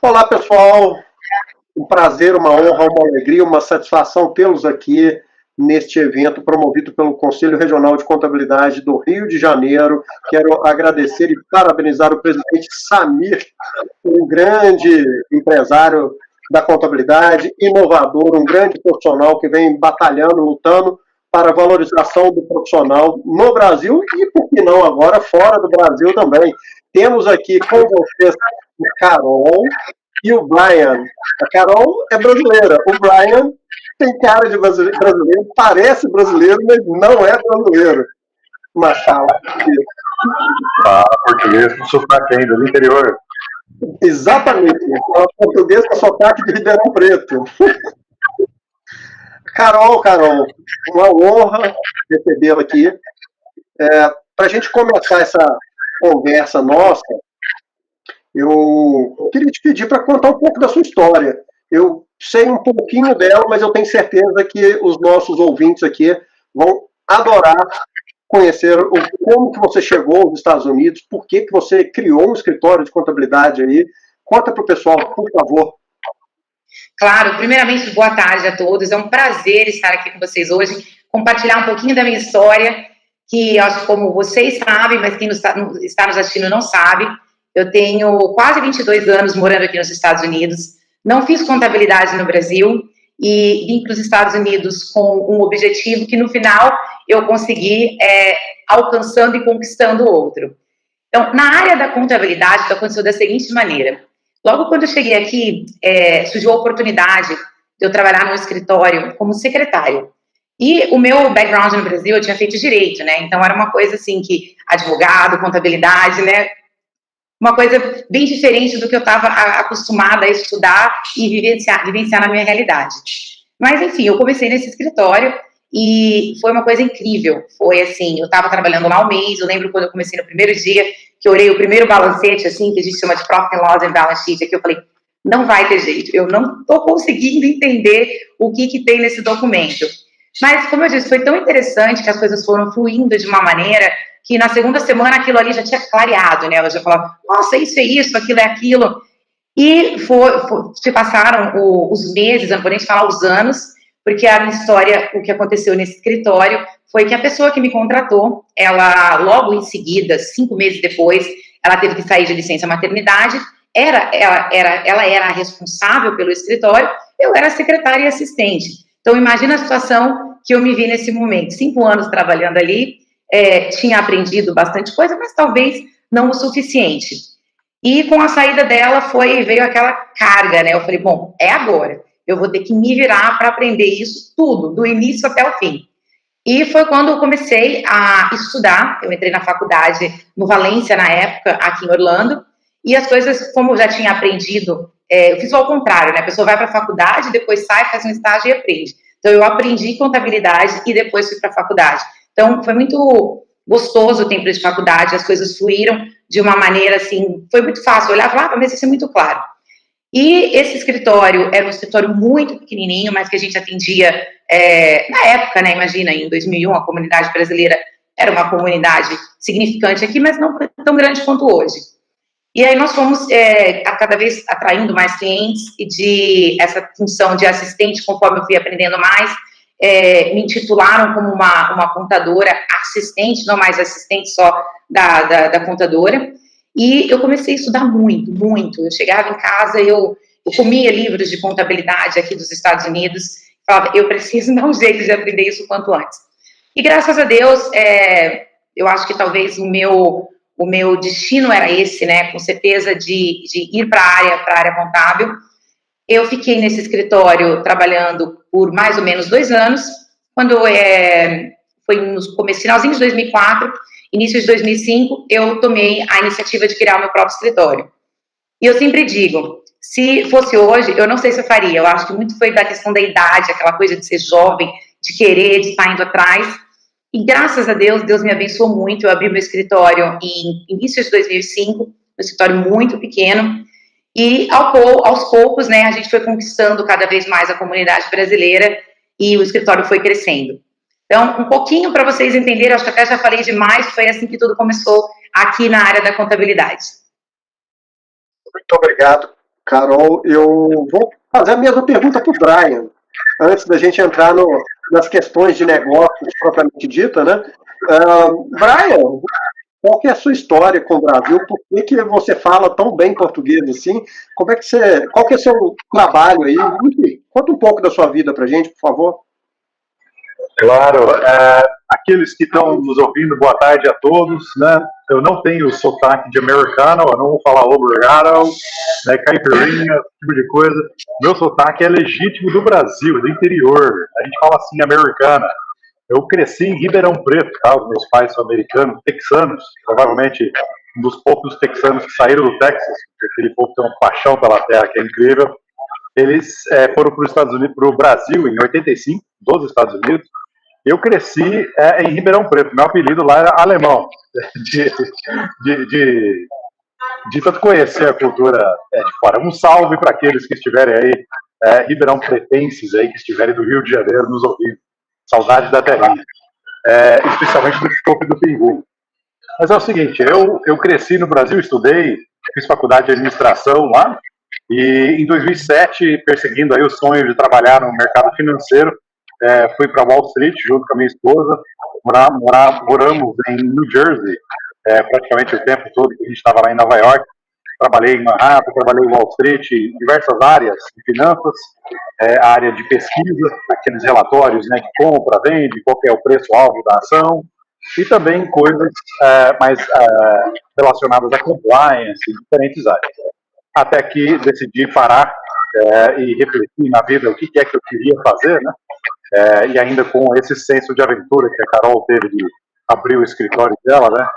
Olá, pessoal. Um prazer, uma honra, uma alegria, uma satisfação tê-los aqui neste evento promovido pelo Conselho Regional de Contabilidade do Rio de Janeiro. Quero agradecer e parabenizar o presidente Samir, um grande empresário da contabilidade, inovador, um grande profissional que vem batalhando, lutando para a valorização do profissional no Brasil e, por que não, agora fora do Brasil também. Temos aqui com vocês o Carol e o Brian. A Carol é brasileira, o Brian tem cara de brasileiro, parece brasileiro, mas não é brasileiro. Machala. Fala português com sotaque ainda do interior. Exatamente. Fala português com sotaque de Ribeirão Preto. Carol, uma honra recebê-la aqui. Para a gente começar essa conversa nossa, eu queria te pedir para contar um pouco da sua história. Eu sei um pouquinho dela, mas eu tenho certeza que os nossos ouvintes aqui vão adorar conhecer como que você chegou aos Estados Unidos, por que você criou um escritório de contabilidade aí. Conta para o pessoal, por favor. Claro, primeiramente, boa tarde a todos. É um prazer estar aqui com vocês hoje, compartilhar um pouquinho da minha história, que acho que como vocês sabem, mas quem está nos assistindo não sabe, eu tenho quase 22 anos morando aqui nos Estados Unidos, não fiz contabilidade no Brasil e vim para os Estados Unidos com um objetivo que no final eu consegui alcançando e conquistando outro. Então, na área da contabilidade, aconteceu da seguinte maneira. Logo quando eu cheguei aqui, surgiu a oportunidade de eu trabalhar num escritório como secretário. E o meu background no Brasil, eu tinha feito direito, né? Então, era uma coisa assim que advogado, contabilidade, né? Uma coisa bem diferente do que eu estava acostumada a estudar e vivenciar na minha realidade. Mas, enfim, eu comecei nesse escritório e foi uma coisa incrível. Foi assim, eu estava trabalhando lá um mês, eu lembro quando eu comecei no primeiro dia, que eu olhei o primeiro balancete, assim, que a gente chama de Profit and Loss and Balance Sheet, aqui eu falei, não vai ter jeito, eu não estou conseguindo entender o que tem nesse documento. Mas, como eu disse, foi tão interessante que as coisas foram fluindo de uma maneira que na segunda semana aquilo ali já tinha clareado, né? Ela já falava, nossa, isso é isso, aquilo é aquilo. E se passaram os meses, não vou nem falar os anos, porque a minha história, o que aconteceu nesse escritório, foi que a pessoa que me contratou, ela logo em seguida, 5 meses depois, ela teve que sair de licença maternidade, ela era a responsável pelo escritório, eu era secretária e assistente. Então, imagina a situação que eu me vi nesse momento, 5 anos trabalhando ali, tinha aprendido bastante coisa, mas talvez não o suficiente. E com a saída dela veio aquela carga, né? Eu falei, bom, é agora. Eu vou ter que me virar para aprender isso tudo, do início até o fim. E foi quando eu comecei a estudar. Eu entrei na faculdade no Valência, na época, aqui em Orlando. E as coisas, como eu já tinha aprendido, eu fiz ao contrário, né? A pessoa vai para a faculdade, depois sai, faz um estágio e aprende. Então, eu aprendi contabilidade e depois fui para a faculdade. Então, foi muito gostoso o tempo de faculdade, as coisas fluíram de uma maneira, assim, foi muito fácil. Eu olhava e falava, mas isso é muito claro. E esse escritório era um escritório muito pequenininho, mas que a gente atendia na época, né, imagina, em 2001, a comunidade brasileira era uma comunidade significante aqui, mas não tão grande quanto hoje. E aí nós fomos cada vez atraindo mais clientes e de essa função de assistente, conforme eu fui aprendendo mais, me intitularam como uma contadora assistente, não mais assistente só da contadora. E eu comecei a estudar muito, muito. Eu chegava em casa, eu comia livros de contabilidade aqui dos Estados Unidos, falava, eu preciso dar um jeito de aprender isso o quanto antes. E graças a Deus, eu acho que talvez o meu destino era esse, né, com certeza de ir para a área contábil. Eu fiquei nesse escritório trabalhando por mais ou menos 2 anos, quando foi no finalzinho de 2004, início de 2005, eu tomei a iniciativa de criar o meu próprio escritório. E eu sempre digo, se fosse hoje, eu não sei se eu faria, eu acho que muito foi da questão da idade, aquela coisa de ser jovem, de querer, de estar indo atrás. E graças a Deus, Deus me abençoou muito, eu abri meu escritório em início de 2005, um escritório muito pequeno, e aos poucos, né, a gente foi conquistando cada vez mais a comunidade brasileira e o escritório foi crescendo. Então, um pouquinho para vocês entenderem, acho que até já falei demais, foi assim que tudo começou aqui na área da contabilidade. Muito obrigado, Carol, eu vou fazer a mesma pergunta para o Brian, antes da gente entrar nas questões de negócios propriamente dita, né? Brian, qual que é a sua história com o Brasil? Por que você fala tão bem português assim? Qual que é o seu trabalho aí? Enfim, conta um pouco da sua vida para a gente, por favor. Claro, aqueles que estão nos ouvindo, boa tarde a todos, né? Eu não tenho sotaque de americano, eu não vou falar obrigado, né, caipirinha, esse tipo de coisa. Meu sotaque é legítimo do Brasil, do interior. A gente fala assim, americana. Eu cresci em Ribeirão Preto, tá? Os meus pais são americanos, texanos, provavelmente um dos poucos texanos que saíram do Texas, porque aquele povo tem uma paixão pela terra que é incrível. Eles foram para os Estados Unidos, para o Brasil em 85, dos Estados Unidos. Eu cresci em Ribeirão Preto, meu apelido lá era alemão, de tanto conhecer a cultura de fora. Um salve para aqueles que estiverem aí, Ribeirão Pretenses aí, que estiverem do Rio de Janeiro nos ouvindo. Saudade da terrinha, especialmente do chope do pinguim. Mas é o seguinte, eu cresci no Brasil, estudei, fiz faculdade de administração lá, e em 2007, perseguindo aí o sonho de trabalhar no mercado financeiro, fui para Wall Street junto com a minha esposa, moramos em New Jersey, praticamente o tempo todo que a gente estava lá em Nova York. Trabalhei em Manhattan, trabalhei em Wall Street, em diversas áreas de finanças, a área de pesquisa, aqueles relatórios, né, que compra, vende, qual é o preço-alvo da ação, e também coisas mais relacionadas a compliance em diferentes áreas. Até que decidi parar e refletir na vida o que é que eu queria fazer, né? E ainda com esse senso de aventura que a Carol teve de abrir o escritório dela, né?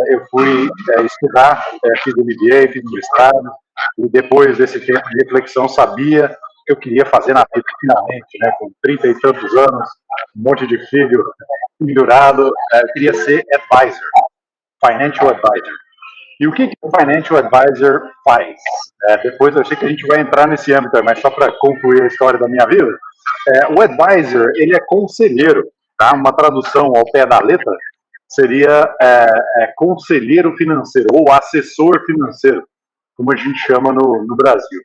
Eu fui estudar, fiz MBA, fiz mestrado, e depois desse tempo de reflexão sabia que eu queria fazer na vida finalmente, né? Com 30 e tantos anos, um monte de filho pendurado, eu queria ser advisor, financial advisor. E o que o financial advisor faz? Depois eu sei que a gente vai entrar nesse âmbito, mas só para concluir a história da minha vida, o advisor, ele é conselheiro, tá? Uma tradução ao pé da letra seria conselheiro financeiro ou assessor financeiro, como a gente chama no Brasil.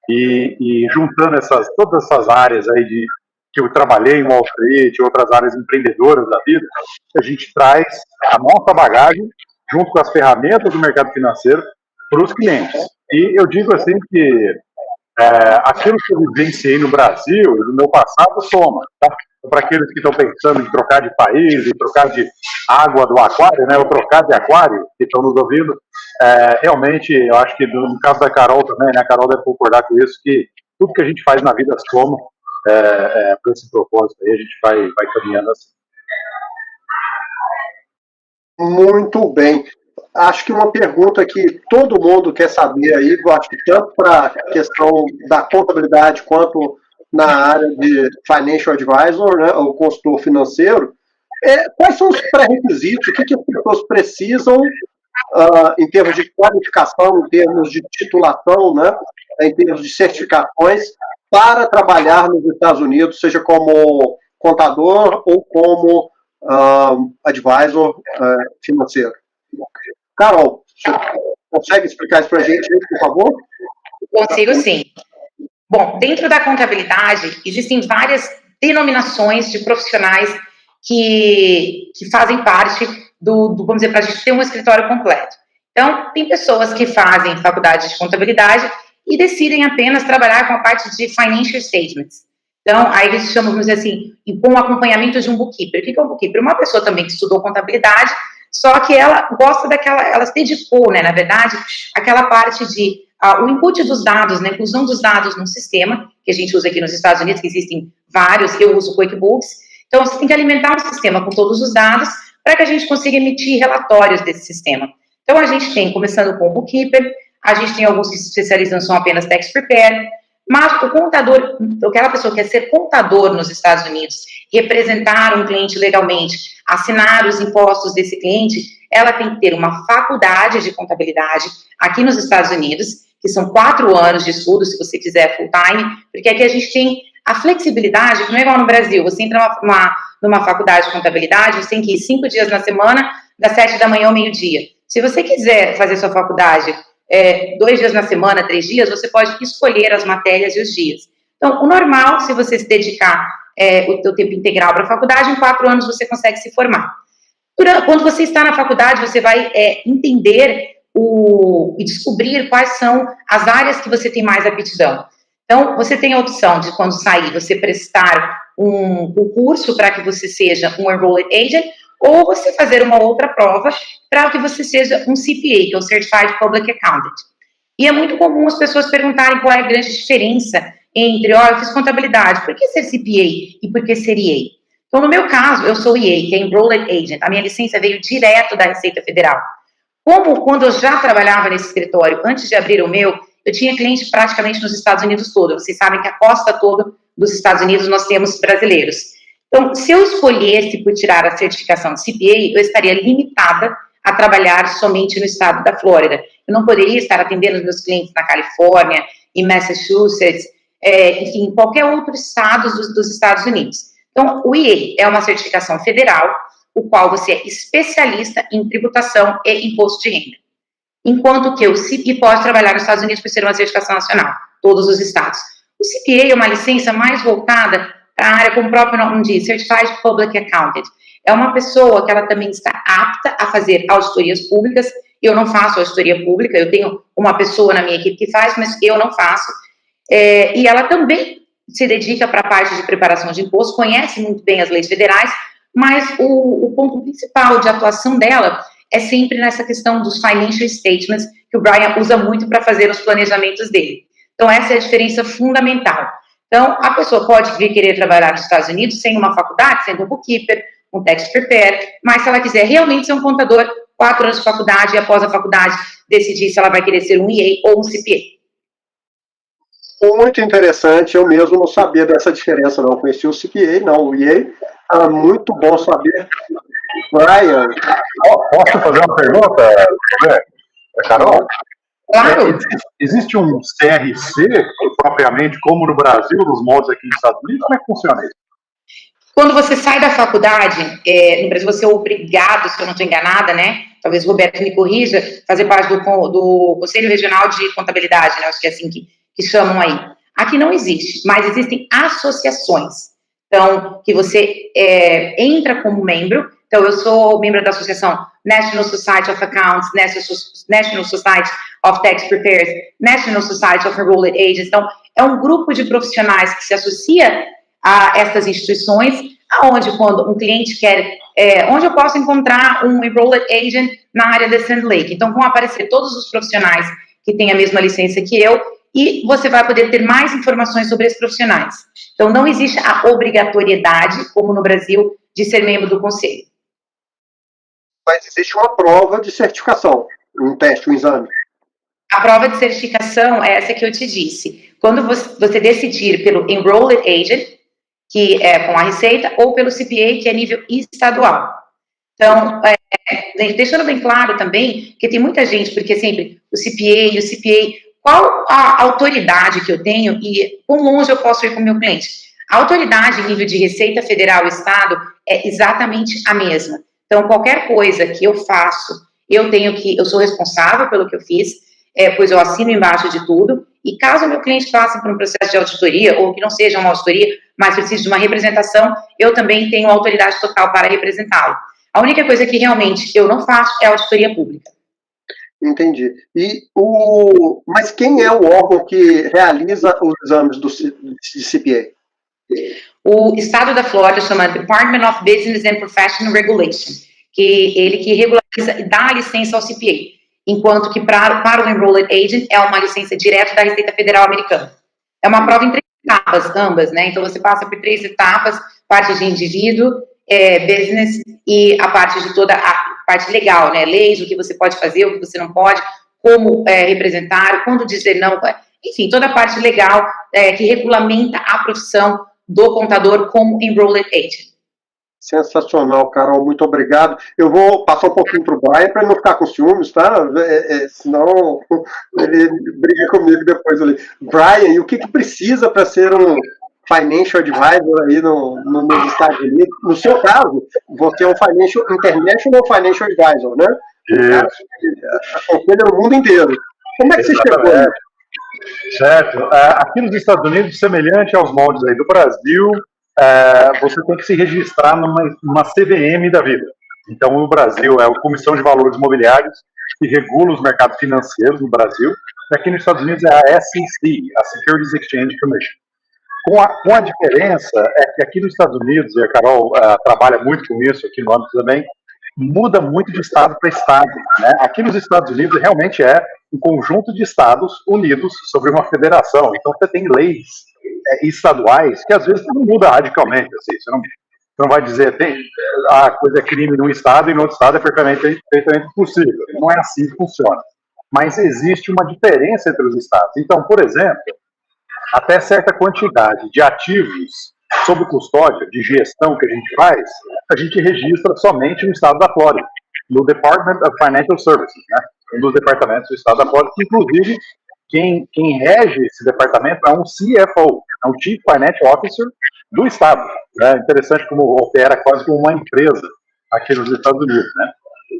E juntando todas essas áreas aí que eu trabalhei em Wall Street, outras áreas empreendedoras da vida, a gente traz a nossa bagagem junto com as ferramentas do mercado financeiro para os clientes. E eu digo assim que aquilo que eu vivenciei no Brasil, no meu passado, soma, tá? Para aqueles que estão pensando em trocar de país, em trocar de água do aquário, né, ou trocar de aquário, que estão nos ouvindo, realmente, eu acho que no caso da Carol também, né, a Carol deve concordar com isso, que tudo que a gente faz na vida soma para esse propósito aí, a gente vai caminhando assim. Muito bem. Acho que uma pergunta que todo mundo quer saber aí, eu acho que tanto para a questão da contabilidade quanto na área de financial advisor, né, ou consultor financeiro, quais são os pré-requisitos, o que as pessoas precisam em termos de qualificação, em termos de titulação, né, em termos de certificações, para trabalhar nos Estados Unidos, seja como contador ou como advisor financeiro. Carol, você consegue explicar isso para a gente, por favor? Consigo, sim. Bom, dentro da contabilidade, existem várias denominações de profissionais que fazem parte vamos dizer, para a gente ter um escritório completo. Então, tem pessoas que fazem faculdade de contabilidade e decidem apenas trabalhar com a parte de financial statements. Então, aí eles chamam, vamos dizer assim, com o acompanhamento de um bookkeeper. O que é um bookkeeper? Uma pessoa também que estudou contabilidade, só que ela gosta ela se dedicou, né, na verdade, aquela parte de o input dos dados, né, a inclusão dos dados num sistema, que a gente usa aqui nos Estados Unidos, que existem vários, eu uso o QuickBooks. Então, você tem que alimentar o sistema com todos os dados para que a gente consiga emitir relatórios desse sistema. Então, a gente tem, começando com o bookkeeper, a gente tem alguns que se especializam só apenas tax prepare, mas o contador, aquela pessoa que quer ser contador nos Estados Unidos, representar um cliente legalmente, assinar os impostos desse cliente, ela tem que ter uma faculdade de contabilidade aqui nos Estados Unidos, que são 4 anos de estudo, se você fizer full time, porque aqui a gente tem a flexibilidade, que não é igual no Brasil, você entra numa faculdade de contabilidade, você tem que ir 5 dias na semana, das 7 da manhã ao meio-dia. Se você quiser fazer sua faculdade 2 dias na semana, 3 dias, você pode escolher as matérias e os dias. Então, o normal, se você se dedicar o teu tempo integral para a faculdade, em 4 anos você consegue se formar. Quando você está na faculdade, você vai entender e descobrir quais são as áreas que você tem mais aptidão. Então, você tem a opção de, quando sair, você prestar um curso para que você seja um Enrolled Agent, ou você fazer uma outra prova para que você seja um CPA, que é o Certified Public Accountant. E é muito comum as pessoas perguntarem qual é a grande diferença entre, eu fiz contabilidade, por que ser CPA e por que ser EA? Então, no meu caso, eu sou EA, que é Enrolled Agent. A minha licença veio direto da Receita Federal. Como quando eu já trabalhava nesse escritório, antes de abrir o meu, eu tinha cliente praticamente nos Estados Unidos todo. Vocês sabem que a costa toda dos Estados Unidos nós temos brasileiros. Então, se eu escolhesse por tirar a certificação de CPA, eu estaria limitada a trabalhar somente no estado da Flórida. Eu não poderia estar atendendo os meus clientes na Califórnia, em Massachusetts, enfim, em qualquer outro estado dos Estados Unidos. Então, o EA é uma certificação federal, o qual você é especialista em tributação e imposto de renda. Enquanto que o CPA pode trabalhar nos Estados Unidos por ser uma certificação nacional, todos os estados. O CPA é uma licença mais voltada para a área, como o próprio nome diz, Certified Public Accountant. É uma pessoa que ela também está apta a fazer auditorias públicas. Eu não faço auditoria pública, eu tenho uma pessoa na minha equipe que faz, mas eu não faço. E ela também se dedica para a parte de preparação de imposto, conhece muito bem as leis federais, mas o ponto principal de atuação dela é sempre nessa questão dos financial statements, que o Brian usa muito para fazer os planejamentos dele. Então, essa é a diferença fundamental. Então, a pessoa pode vir querer trabalhar nos Estados Unidos sem uma faculdade, sendo um bookkeeper, um tax preparer, mas se ela quiser realmente ser um contador, 4 anos de faculdade, e após a faculdade decidir se ela vai querer ser um EA ou um CPA. Muito interessante, eu mesmo não sabia dessa diferença, não. Conheci o CPA, não o EA. Muito bom saber. Brian. Posso fazer uma pergunta, Carol? Claro. Existe um CRC, propriamente, como no Brasil, nos moldes aqui nos Estados Unidos? Como é que funciona isso? Quando você sai da faculdade, no Brasil você é obrigado, se eu não estou enganada, né? Talvez o Roberto me corrija, fazer parte do Conselho Regional de Contabilidade, né? Acho que é assim que chamam aí. Aqui não existe, mas existem associações. Então, que você entra como membro. Então, eu sou membro da associação National Society of Accountants, National Society of Tax Preparers, National Society of Enrolled Agents. Então, é um grupo de profissionais que se associa a essas instituições, aonde quando um cliente quer, onde eu posso encontrar um Enrolled Agent na área da Sand Lake. Então, vão aparecer todos os profissionais que têm a mesma licença que eu, e você vai poder ter mais informações sobre esses profissionais. Então, não existe a obrigatoriedade, como no Brasil, de ser membro do conselho. Mas existe uma prova de certificação, um teste, um exame. A prova de certificação é essa que eu te disse. Quando você decidir pelo Enrolled Agent, que é com a Receita, ou pelo CPA, que é nível estadual. Então, deixando bem claro também, que tem muita gente, porque sempre o CPA, qual a autoridade que eu tenho e quão longe eu posso ir com o meu cliente? A autoridade em nível de Receita Federal e Estado é exatamente a mesma. Então, qualquer coisa que eu faço, eu sou responsável pelo que eu fiz, pois eu assino embaixo de tudo, e caso o meu cliente passe por um processo de auditoria, ou que não seja uma auditoria, mas precise de uma representação, eu também tenho autoridade total para representá-lo. A única coisa que realmente eu não faço é auditoria pública. Entendi. Mas quem é o órgão que realiza os exames de CPA? O estado da Flórida chama Department of Business and Professional Regulation, que ele que regulariza e dá a licença ao CPA, enquanto que para o Enrolled Agent é uma licença direto da Receita Federal Americana. É uma prova em 3 etapas, ambas, né? Então você passa por 3 etapas, parte de indivíduo, business e a parte de toda a parte legal, né? Leis, o que você pode fazer, o que você não pode, como representar, quando dizer não, enfim, toda a parte legal que regulamenta a profissão do contador como Enrolled Agent. Sensacional, Carol, muito obrigado. Eu vou passar um pouquinho para o Brian para ele não ficar com ciúmes, tá? Senão ele briga comigo depois ali. Brian, e o que precisa para ser um financial advisor aí nos Estados Unidos? No seu caso, você é um international financial advisor, né? Aconselha no mundo inteiro. Como é que você chegou aí? Certo. Aqui nos Estados Unidos, semelhante aos moldes aí do Brasil, você tem que se registrar numa CVM da vida. Então, o Brasil é a Comissão de Valores Imobiliários, que regula os mercados financeiros no Brasil. E aqui nos Estados Unidos é a SEC, a Securities Exchange Commission. Com a diferença é que aqui nos Estados Unidos, e a Carol trabalha muito com isso aqui no âmbito também, muda muito de estado para estado, né? Aqui nos Estados Unidos realmente é um conjunto de estados unidos sobre uma federação. Então você tem leis estaduais que às vezes não muda radicalmente. Assim, você não vai dizer a coisa é crime num estado e no outro estado é perfeitamente possível. Não é assim que funciona. Mas existe uma diferença entre os estados. Então, por exemplo, até certa quantidade de ativos sob custódia, de gestão que a gente registra somente no estado da Flórida, no Department of Financial Services, né? Um dos departamentos do estado da Flórida, que inclusive quem rege esse departamento é um CFO, é um Chief Financial Officer do estado. Né? Interessante como opera quase como uma empresa aqui nos Estados Unidos, né?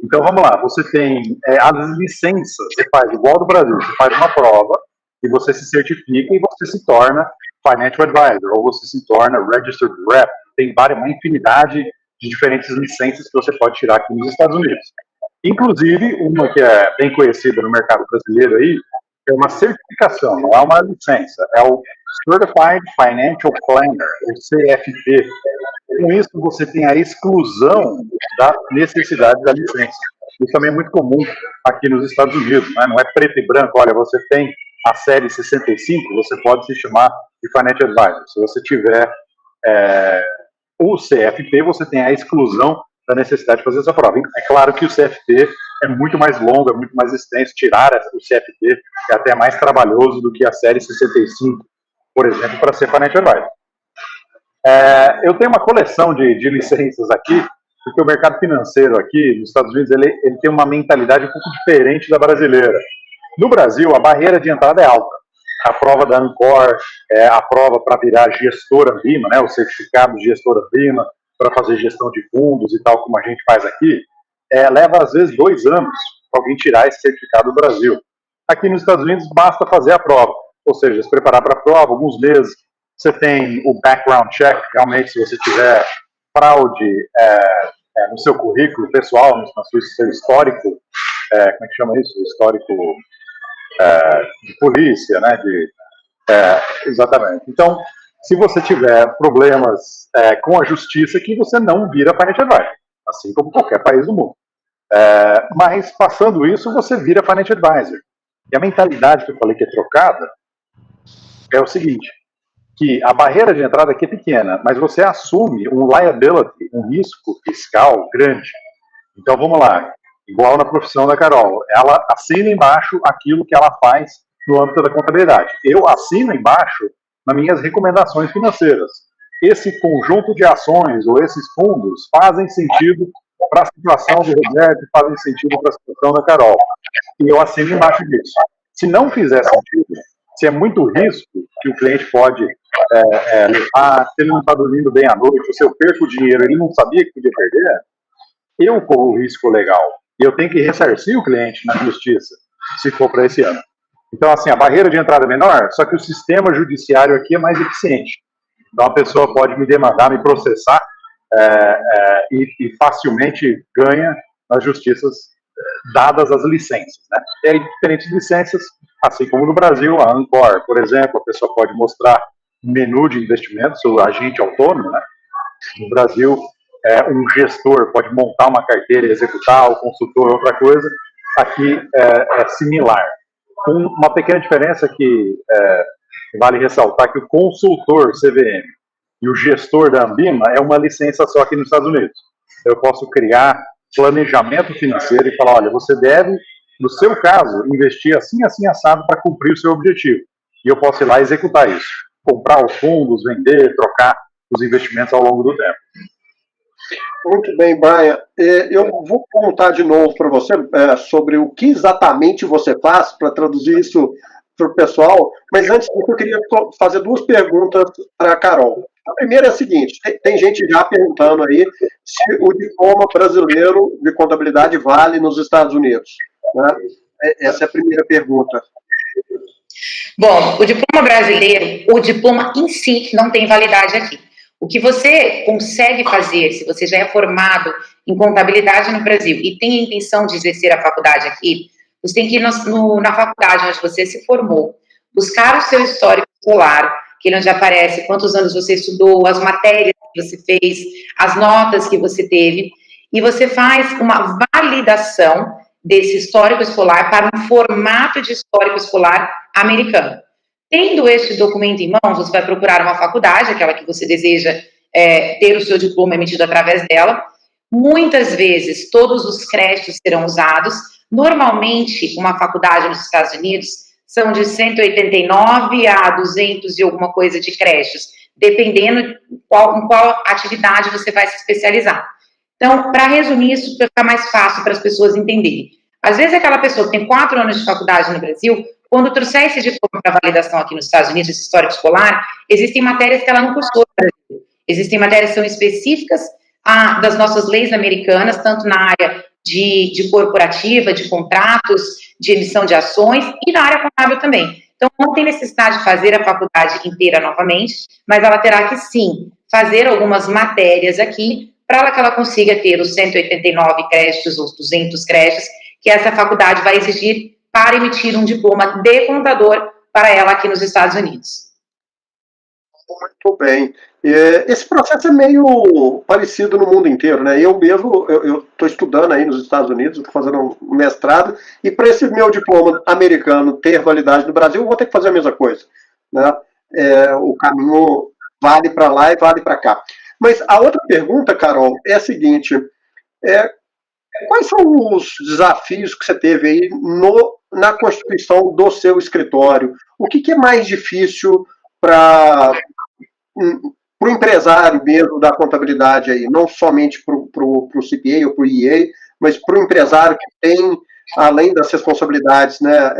Então vamos lá, você tem as licenças, você faz igual do Brasil, você faz uma prova e você se certifica e você se torna Financial Advisor, ou você se torna Registered Rep. Tem uma infinidade de diferentes licenças que você pode tirar aqui nos Estados Unidos. Inclusive, uma que é bem conhecida no mercado brasileiro aí, é uma certificação, não é uma licença, é o Certified Financial Planner, o CFP. Com isso, você tem a exclusão da necessidade da licença. Isso também é muito comum aqui nos Estados Unidos, né? Não é preto e branco, olha, você tem a série 65, você pode se chamar de Financial Advisor. Se você tiver o CFP, você tem a exclusão da necessidade de fazer essa prova. É claro que o CFP é muito mais longo, é muito mais extenso. Tirar o CFP é até mais trabalhoso do que a série 65, por exemplo, para ser Financial Advisor. Eu tenho uma coleção de licenças aqui, porque o mercado financeiro aqui nos Estados Unidos ele tem uma mentalidade um pouco diferente da brasileira. No Brasil, a barreira de entrada é alta. A prova da Ancor, a prova para virar gestora Ambima, né, o certificado de gestora Ambima, para fazer gestão de fundos e tal, como a gente faz aqui, leva às vezes 2 anos para alguém tirar esse certificado do Brasil. Aqui nos Estados Unidos, basta fazer a prova, ou seja, se preparar para a prova, alguns meses. Você tem o background check, realmente, se você tiver fraude no seu currículo pessoal, no seu histórico, como é que chama isso? Histórico de polícia, né? Exatamente. Então, se você tiver problemas com a justiça, que você não vira Financial Advisor, assim como qualquer país do mundo. Mas, passando isso, você vira Financial Advisor. E a mentalidade que eu falei que é trocada é o seguinte, que a barreira de entrada aqui é pequena, mas você assume um liability, um risco fiscal grande. Então, vamos lá. Igual na profissão da Carol, ela assina embaixo aquilo que ela faz no âmbito da contabilidade. Eu assino embaixo nas minhas recomendações financeiras. Esse conjunto de ações ou esses fundos fazem sentido para a situação do Roberto, fazem sentido para a situação da Carol. E eu assino embaixo disso. Se não fizer sentido, se é muito risco que o cliente pode levar, se ele não está dormindo bem à noite, ou se eu perco o dinheiro, ele não sabia que podia perder, eu corro o risco legal. E eu tenho que ressarcir o cliente na justiça, se for para esse ano. Então, assim, a barreira de entrada é menor, só que o sistema judiciário aqui é mais eficiente. Então, a pessoa pode me demandar, me processar e facilmente ganha nas justiças dadas as licenças, né? E aí, diferentes licenças, assim como no Brasil, a Ancor, por exemplo, a pessoa pode mostrar menu de investimentos, o agente autônomo, né? No Brasil, um gestor pode montar uma carteira e executar, o consultor outra coisa. Aqui é similar. Uma pequena diferença que vale ressaltar que o consultor CVM e o gestor da Ambima é uma licença só aqui nos Estados Unidos. Eu posso criar planejamento financeiro e falar, olha, você deve, no seu caso, investir assim, assim, assado para cumprir o seu objetivo. E eu posso ir lá e executar isso. Comprar os fundos, vender, trocar os investimentos ao longo do tempo. Muito bem, Brian. Eu vou perguntar de novo para você sobre o que exatamente você faz para traduzir isso para o pessoal, mas antes eu queria fazer 2 perguntas para a Carol. A primeira é a seguinte, tem gente já perguntando aí se o diploma brasileiro de contabilidade vale nos Estados Unidos, né? Essa é a primeira pergunta. Bom, o diploma brasileiro, o diploma em si não tem validade aqui. O que você consegue fazer, se você já é formado em contabilidade no Brasil e tem a intenção de exercer a faculdade aqui, você tem que ir na faculdade onde você se formou, buscar o seu histórico escolar, que é onde aparece quantos anos você estudou, as matérias que você fez, as notas que você teve, e você faz uma validação desse histórico escolar para um formato de histórico escolar americano. Tendo este documento em mãos, você vai procurar uma faculdade, aquela que você deseja ter o seu diploma emitido através dela. Muitas vezes, todos os créditos serão usados. Normalmente, uma faculdade nos Estados Unidos são de 189 a 200 e alguma coisa de créditos, dependendo em qual atividade você vai se especializar. Então, para resumir isso, para ficar mais fácil para as pessoas entenderem. Às vezes, aquela pessoa que tem 4 anos de faculdade no Brasil, quando trouxer esse diploma para validação aqui nos Estados Unidos, esse histórico escolar, existem matérias que ela não cursou no Brasil. Existem matérias que são específicas das nossas leis americanas, tanto na área de corporativa, de contratos, de emissão de ações e na área contábil também. Então, não tem necessidade de fazer a faculdade inteira novamente, mas ela terá que, sim, fazer algumas matérias aqui para que ela consiga ter os 189 créditos ou 200 créditos que essa faculdade vai exigir para emitir um diploma de contador para ela aqui nos Estados Unidos. Muito bem. Esse processo é meio parecido no mundo inteiro, né? Eu mesmo, eu estou estudando aí nos Estados Unidos, estou fazendo um mestrado, e para esse meu diploma americano ter validade no Brasil, eu vou ter que fazer a mesma coisa, né? O caminho vale para lá e vale para cá. Mas a outra pergunta, Carol, é a seguinte, quais são os desafios que você teve aí na constituição do seu escritório? O que é mais difícil para o empresário mesmo da contabilidade aí, não somente para o CPA ou para o EA, mas para o empresário que tem, além das responsabilidades, né,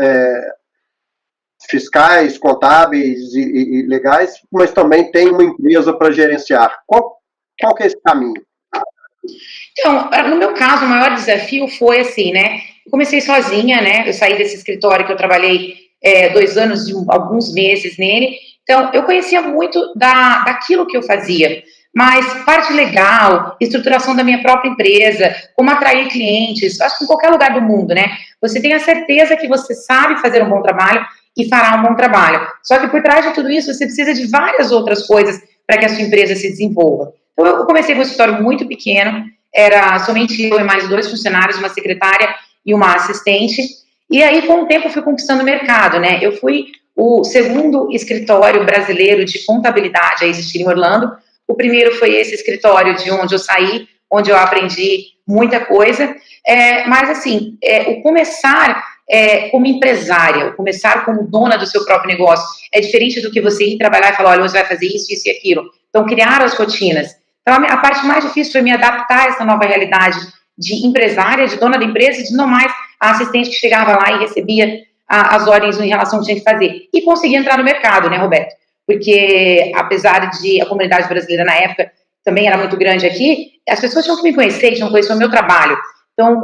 fiscais, contábeis e legais, mas também tem uma empresa para gerenciar. Qual que é esse caminho? Então, no meu caso, o maior desafio foi assim, né? Eu comecei sozinha, né? Eu saí desse escritório que eu trabalhei 2 anos e alguns meses nele. Então, eu conhecia muito daquilo que eu fazia, mas parte legal, estruturação da minha própria empresa, como atrair clientes, acho que em qualquer lugar do mundo, né? Você tem a certeza que você sabe fazer um bom trabalho e fará um bom trabalho. Só que por trás de tudo isso, você precisa de várias outras coisas para que a sua empresa se desenvolva. Então, eu comecei com um escritório muito pequeno, era somente eu e mais 2 funcionários, uma secretária e uma assistente, e aí, com o tempo, eu fui conquistando o mercado, né? Eu fui o segundo escritório brasileiro de contabilidade a existir em Orlando. O primeiro foi esse escritório de onde eu saí, onde eu aprendi muita coisa, mas assim, o começar como empresária, o começar como dona do seu próprio negócio, é diferente do que você ir trabalhar e falar, olha, você vai fazer isso, isso e aquilo. Então, criar as rotinas. Então, a parte mais difícil foi me adaptar a essa nova realidade de empresária, de dona da empresa, e de não mais a assistente que chegava lá e recebia as ordens em relação ao que tinha que fazer. E conseguir entrar no mercado, né, Roberto? Porque, apesar de a comunidade brasileira na época também era muito grande aqui, as pessoas tinham que me conhecer, tinham que conhecer o meu trabalho. Então,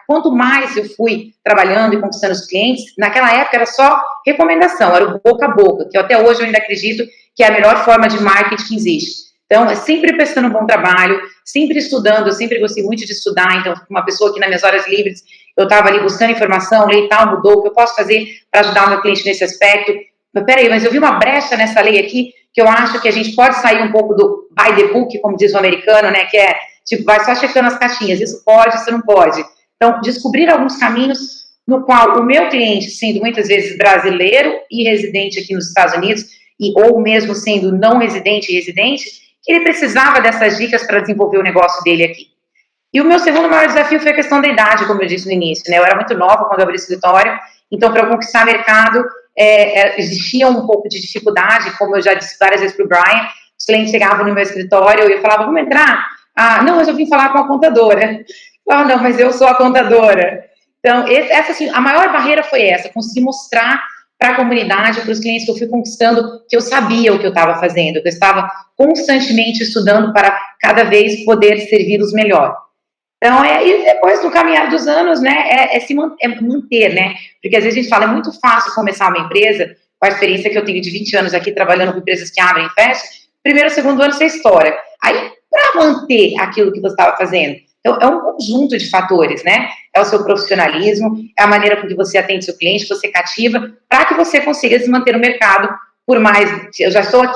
quanto mais eu fui trabalhando e conquistando os clientes, naquela época era só recomendação, era o boca a boca, que até hoje eu ainda acredito que é a melhor forma de marketing que existe. Então, é sempre prestando um bom trabalho, sempre estudando, eu sempre gostei muito de estudar, então, uma pessoa que nas minhas horas livres, eu estava ali buscando informação, lei tal, mudou, o que eu posso fazer para ajudar o meu cliente nesse aspecto? Mas, peraí, mas eu vi uma brecha nessa lei aqui, que eu acho que a gente pode sair um pouco do by the book, como diz o americano, né, que é, tipo, vai só checando as caixinhas, isso pode, isso não pode. Então, descobrir alguns caminhos no qual o meu cliente, sendo muitas vezes brasileiro e residente aqui nos Estados Unidos, ou mesmo sendo não residente e residente, que ele precisava dessas dicas para desenvolver o negócio dele aqui. E o meu segundo maior desafio foi a questão da idade, como eu disse no início, né? Eu era muito nova quando eu abri o escritório, então para eu conquistar mercado, existia um pouco de dificuldade, como eu já disse várias vezes para o Brian, os clientes chegavam no meu escritório e eu falava, vamos entrar? Ah, não, mas eu vim falar com a contadora. Ah, não, mas eu sou a contadora. Então, assim, a maior barreira foi essa, conseguir mostrar para a comunidade, para os clientes que eu fui conquistando, que eu sabia o que eu estava fazendo, que eu estava constantemente estudando para cada vez poder servi-los melhor. Então, e depois, no caminhar dos anos, né, se manter, né? Porque às vezes a gente fala, é muito fácil começar uma empresa, com a experiência que eu tenho de 20 anos aqui, trabalhando com empresas que abrem e fecham, primeiro, segundo ano, você estoura. Aí, para manter aquilo que você estava fazendo, então, é um conjunto de fatores, né? É o seu profissionalismo, é a maneira com que você atende seu cliente, você cativa, para que você consiga se manter no mercado por mais... Eu já estou há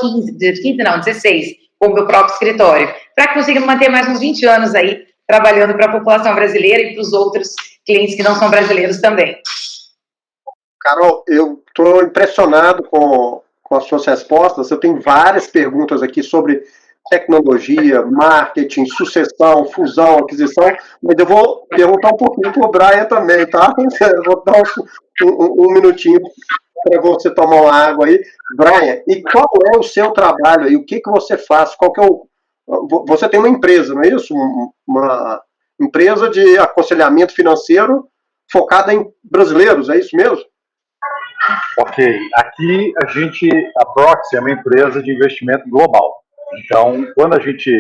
16, com o meu próprio escritório, para que consiga manter mais uns 20 anos aí, trabalhando para a população brasileira e para os outros clientes que não são brasileiros também. Carol, eu estou impressionado com as suas respostas. Eu tenho várias perguntas aqui sobre tecnologia, marketing, sucessão, fusão, aquisição, mas eu vou perguntar um pouquinho para o Brian também, tá? Eu vou dar um minutinho para você tomar uma água aí. Brian, e qual é o seu trabalho aí? O que você faz? Qual que é você tem uma empresa, não é isso? Uma empresa de aconselhamento financeiro focada em brasileiros, é isso mesmo? Ok, aqui a Proxy é uma empresa de investimento global. Então, quando a gente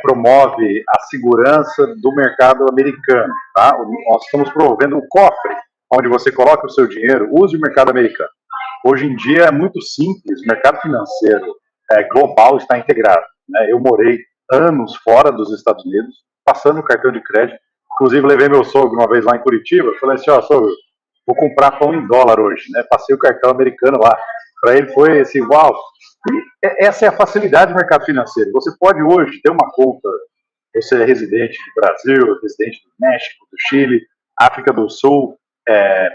promove a segurança do mercado americano, tá? Nós estamos promovendo o cofre, onde você coloca o seu dinheiro, use o mercado americano. Hoje em dia é muito simples, o mercado financeiro global está integrado, né? Eu morei anos fora dos Estados Unidos, passando o cartão de crédito, inclusive levei meu sogro uma vez lá em Curitiba, falei assim, ó, sogro, vou comprar pão em dólar hoje, né? Passei o cartão americano lá. Para ele foi assim, uau. E essa é a facilidade do mercado financeiro. Você pode hoje ter uma conta, você é residente do Brasil, residente do México, do Chile, África do Sul,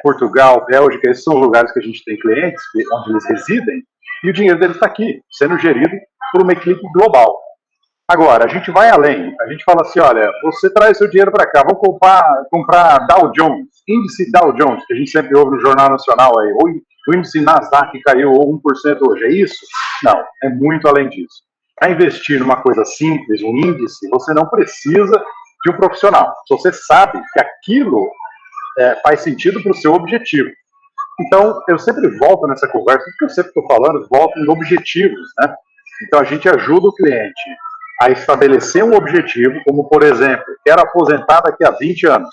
Portugal, Bélgica, esses são os lugares que a gente tem clientes, onde eles residem, e o dinheiro deles está aqui, sendo gerido por uma equipe global. Agora, a gente vai além. A gente fala assim, olha, você traz seu dinheiro para cá, vamos comprar Dow Jones, índice Dow Jones, que a gente sempre ouve no Jornal Nacional aí, ou o índice Nasdaq caiu 1% hoje, é isso? Não, é muito além disso. Para investir numa coisa simples, um índice, você não precisa de um profissional. Você sabe que aquilo faz sentido para o seu objetivo. Então, eu sempre volto nessa conversa, porque eu sempre estou falando, volto em objetivos, né? Então, a gente ajuda o cliente a estabelecer um objetivo, como, por exemplo, quero aposentar daqui a 20 anos,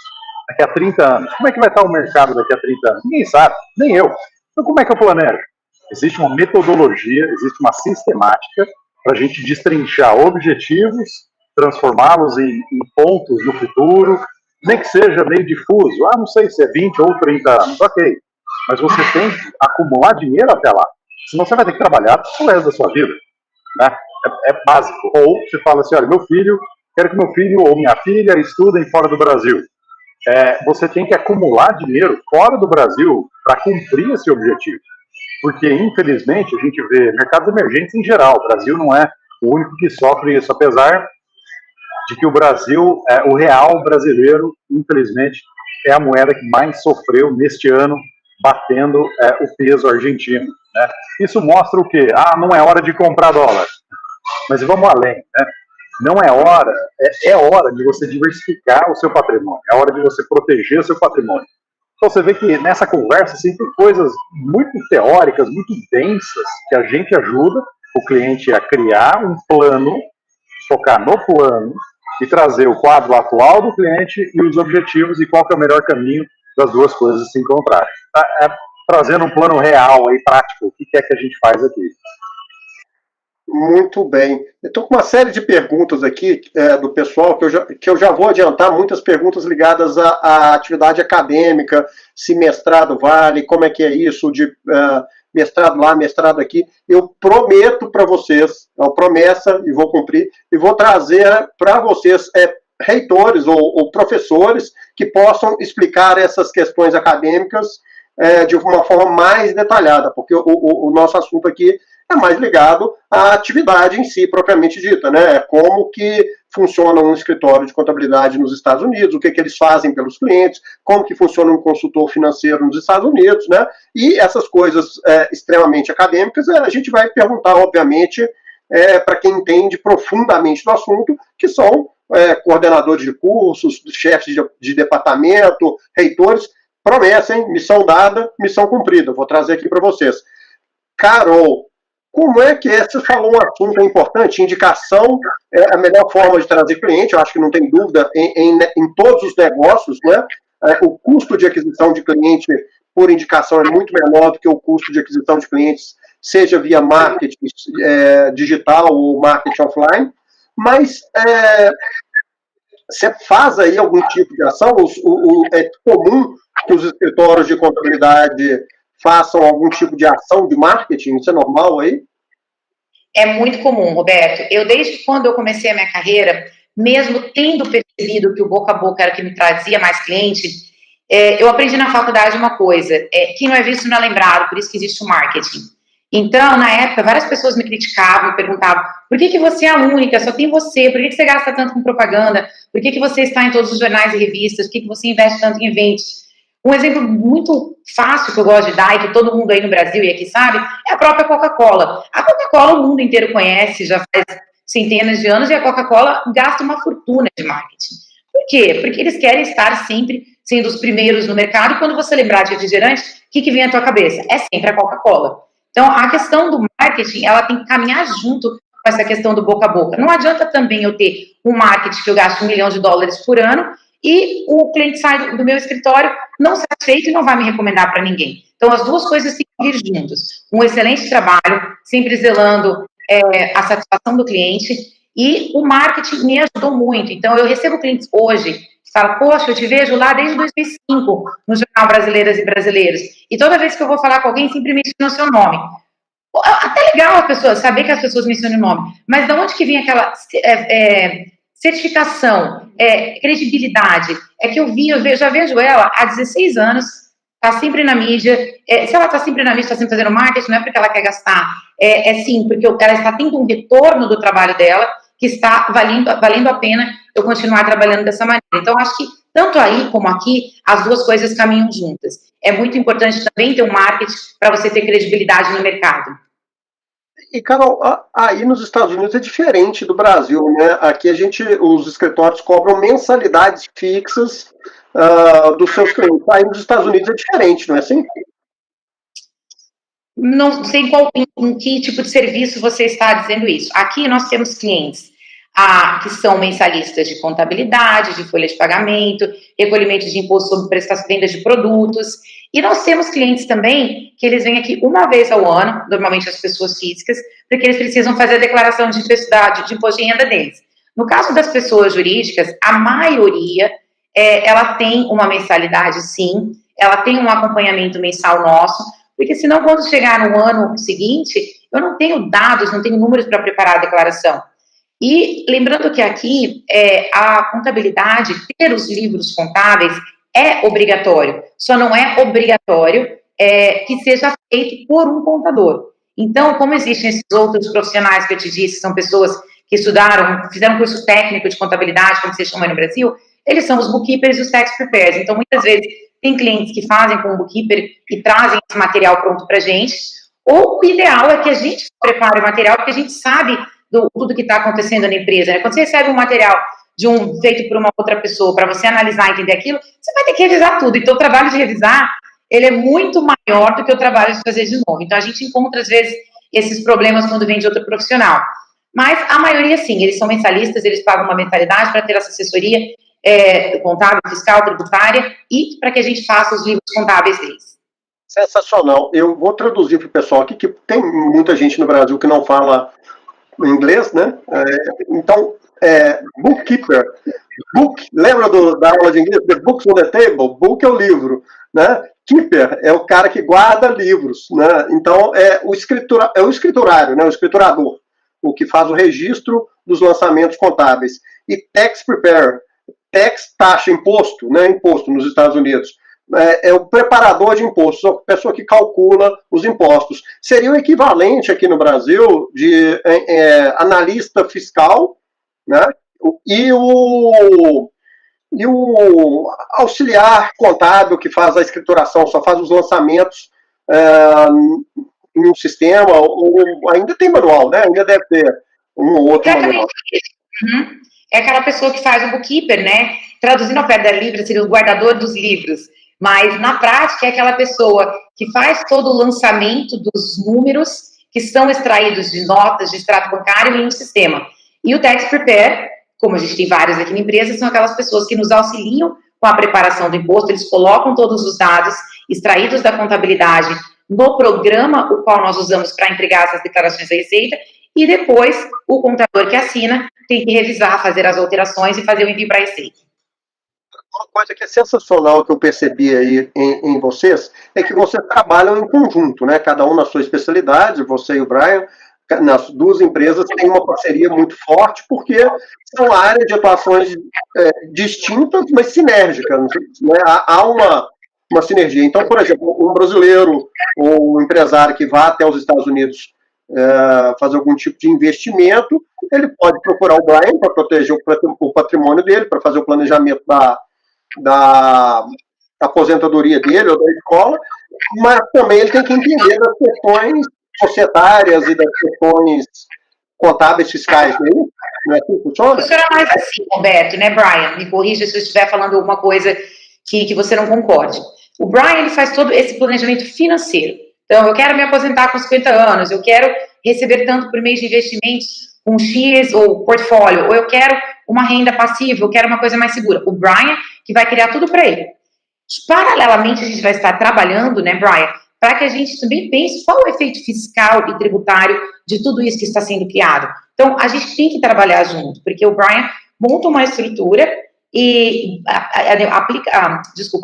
daqui a 30 anos. Como é que vai estar o mercado daqui a 30 anos? Ninguém sabe, nem eu. Então, como é que eu planejo? Existe uma metodologia, existe uma sistemática para a gente destrinchar objetivos, transformá-los em pontos no futuro, nem que seja meio difuso. Ah, não sei se é 20 ou 30 anos. Ok, mas você tem que acumular dinheiro até lá. Senão você vai ter que trabalhar o resto da sua vida, né? É básico. Ou você fala assim, olha, quero que meu filho ou minha filha estudem fora do Brasil. Você tem que acumular dinheiro fora do Brasil para cumprir esse objetivo. Porque, infelizmente, a gente vê mercados emergentes em geral. O Brasil não é o único que sofre isso, apesar de que o Brasil, o real brasileiro, infelizmente, é a moeda que mais sofreu neste ano, batendo o peso argentino, né? Isso mostra o quê? Ah, não é hora de comprar dólar. Mas vamos além, né? Não é hora, é hora de você diversificar o seu patrimônio, é hora de você proteger o seu patrimônio. Então você vê que nessa conversa assim, tem coisas muito teóricas, muito densas, que a gente ajuda o cliente a criar um plano, focar no plano e trazer o quadro atual do cliente e os objetivos e qual que é o melhor caminho das duas coisas se encontrarem. Trazendo um plano real e prático, o que é que a gente faz aqui. Muito bem. Eu estou com uma série de perguntas aqui do pessoal, que eu já vou adiantar, muitas perguntas ligadas à atividade acadêmica, se mestrado vale, como é que é isso, de mestrado lá, mestrado aqui. Eu prometo para vocês, é uma promessa, e vou cumprir, e vou trazer para vocês reitores ou professores que possam explicar essas questões acadêmicas de uma forma mais detalhada, porque o nosso assunto aqui é mais ligado à atividade em si, propriamente dita, né? Como que funciona um escritório de contabilidade nos Estados Unidos, o que eles fazem pelos clientes, como que funciona um consultor financeiro nos Estados Unidos, né? E essas coisas extremamente acadêmicas, a gente vai perguntar, obviamente, para quem entende profundamente do assunto, que são coordenadores de cursos, chefes de departamento, reitores. Promessa, hein? Missão dada, missão cumprida. Vou trazer aqui para vocês. Carol, como é que é? Você falou um assunto importante, indicação é a melhor forma de trazer cliente, eu acho que não tem dúvida em todos os negócios, né? O custo de aquisição de cliente por indicação é muito menor do que o custo de aquisição de clientes, seja via marketing digital ou marketing offline, mas você faz aí algum tipo de ação? É comum que os escritórios de contabilidade façam algum tipo de ação de marketing? Isso é normal aí? É muito comum, Roberto. Eu, desde quando eu comecei a minha carreira, mesmo tendo percebido que o boca a boca era o que me trazia mais cliente, eu aprendi na faculdade uma coisa, que não é visto não é lembrado, por isso que existe o marketing. Então, na época, várias pessoas me criticavam, me perguntavam, por que você é a única, só tem você, por que você gasta tanto com propaganda, por que você está em todos os jornais e revistas, por que você investe tanto em eventos? Um exemplo muito fácil que eu gosto de dar, e que todo mundo aí no Brasil e aqui sabe, é a própria Coca-Cola. A Coca-Cola o mundo inteiro conhece, já faz centenas de anos, e a Coca-Cola gasta uma fortuna de marketing. Por quê? Porque eles querem estar sempre sendo os primeiros no mercado, e quando você lembrar de refrigerante, o que vem à tua cabeça? É sempre a Coca-Cola. Então, a questão do marketing, ela tem que caminhar junto com essa questão do boca a boca. Não adianta também eu ter um marketing que eu gasto $1 milhão por ano, e o cliente sai do meu escritório não satisfeito e não vai me recomendar para ninguém. Então, as duas coisas têm que vir juntas. Um excelente trabalho, sempre zelando a satisfação do cliente, e o marketing me ajudou muito. Então, eu recebo clientes hoje que falam, poxa, eu te vejo lá desde 2005 no Jornal Brasileiras e Brasileiros, e toda vez que eu vou falar com alguém, sempre menciona o seu nome. Até legal a pessoa saber que as pessoas mencionam o nome, mas de onde que vem aquela certificação, credibilidade? É que eu já vejo ela há 16 anos, está sempre na mídia. Se ela está sempre na mídia, está sempre fazendo marketing, não é porque ela quer gastar, sim, porque ela está tendo um retorno do trabalho dela que está valendo a pena eu continuar trabalhando dessa maneira. Então, acho que tanto aí como aqui, as duas coisas caminham juntas. É muito importante também ter um marketing para você ter credibilidade no mercado. E, Carol, aí nos Estados Unidos é diferente do Brasil, né? Aqui os escritórios cobram mensalidades fixas dos seus clientes. Aí nos Estados Unidos é diferente, não é assim? Não sei em que tipo de serviço você está dizendo isso. Aqui nós temos clientes que são mensalistas de contabilidade, de folha de pagamento, recolhimento de imposto sobre prestação venda de produtos. E nós temos clientes também que eles vêm aqui uma vez ao ano, normalmente as pessoas físicas, porque eles precisam fazer a declaração de imposto de renda deles. No caso das pessoas jurídicas, a maioria, ela tem uma mensalidade, sim, ela tem um acompanhamento mensal nosso, porque senão quando chegar no ano seguinte, eu não tenho dados, não tenho números para preparar a declaração. E lembrando que aqui a contabilidade, ter os livros contábeis é obrigatório, só não é obrigatório que seja feito por um contador. Então, como existem esses outros profissionais que eu te disse, são pessoas que estudaram, fizeram um curso técnico de contabilidade, como se chama no Brasil, eles são os bookkeepers e os tax preparers. Então, muitas vezes, tem clientes que fazem com o bookkeeper e trazem esse material pronto para a gente, ou o ideal é que a gente prepare o material, porque a gente sabe tudo que está acontecendo na empresa. Né? Quando você recebe um material feito por uma outra pessoa para você analisar e entender aquilo, você vai ter que revisar tudo. Então, o trabalho de revisar, ele é muito maior do que o trabalho de fazer de novo. Então, a gente encontra, às vezes, esses problemas quando vem de outro profissional. Mas, a maioria, sim, eles são mensalistas, eles pagam uma mensalidade para ter essa assessoria contábil, fiscal, tributária, e para que a gente faça os livros contábeis deles. Sensacional. Eu vou traduzir para o pessoal aqui, que tem muita gente no Brasil que não fala inglês, né? Então, bookkeeper, lembra da aula de inglês? The books on the table, book é o livro, né? Keeper é o cara que guarda livros, né? Então, o escriturário, né? O escriturador, o que faz o registro dos lançamentos contábeis. E tax preparer, taxa, imposto, né? Imposto nos Estados Unidos. É o preparador de impostos, a pessoa que calcula os impostos. Seria o equivalente aqui no Brasil de analista fiscal, né? E o auxiliar contábil que faz a escrituração, só faz os lançamentos em um sistema, ou ainda tem manual, né? Ainda deve ter um ou outro manual. Uhum. É aquela pessoa que faz o bookkeeper, né? Traduzindo ao pé da livra, seria o guardador dos livros. Mas, na prática, é aquela pessoa que faz todo o lançamento dos números que são extraídos de notas de extrato bancário em um sistema. E o Tax Prepare, como a gente tem vários aqui na empresa, são aquelas pessoas que nos auxiliam com a preparação do imposto, eles colocam todos os dados extraídos da contabilidade no programa o qual nós usamos para entregar essas declarações da Receita, e depois o contador que assina tem que revisar, fazer as alterações e fazer o envio para a Receita. Uma coisa que é sensacional que eu percebi aí em vocês é que vocês trabalham em conjunto, né? Cada um na sua especialidade, você e o Brian, nas duas empresas têm uma parceria muito forte, porque são áreas de atuações distintas, mas sinérgicas, né? Há uma sinergia. Então, por exemplo, um brasileiro ou um empresário que vá até os Estados Unidos fazer algum tipo de investimento, ele pode procurar o Brian para proteger o patrimônio dele, para fazer o planejamento da aposentadoria dele ou da escola, mas também ele tem que entender das questões societárias e das questões contábeis fiscais, não é assim que funciona? Funciona mais assim, Roberto, né, Brian? Me corrija se eu estiver falando alguma coisa que você não concorde. O Brian, ele faz todo esse planejamento financeiro. Então, eu quero me aposentar com 50 anos, eu quero receber tanto por mês de investimentos com X ou portfólio, ou eu quero uma renda passiva, eu quero uma coisa mais segura. O Brian que vai criar tudo para ele. Paralelamente, a gente vai estar trabalhando, né, Brian, para que a gente também pense qual é o efeito fiscal e tributário de tudo isso que está sendo criado. Então, a gente tem que trabalhar junto, porque o Brian monta uma estrutura e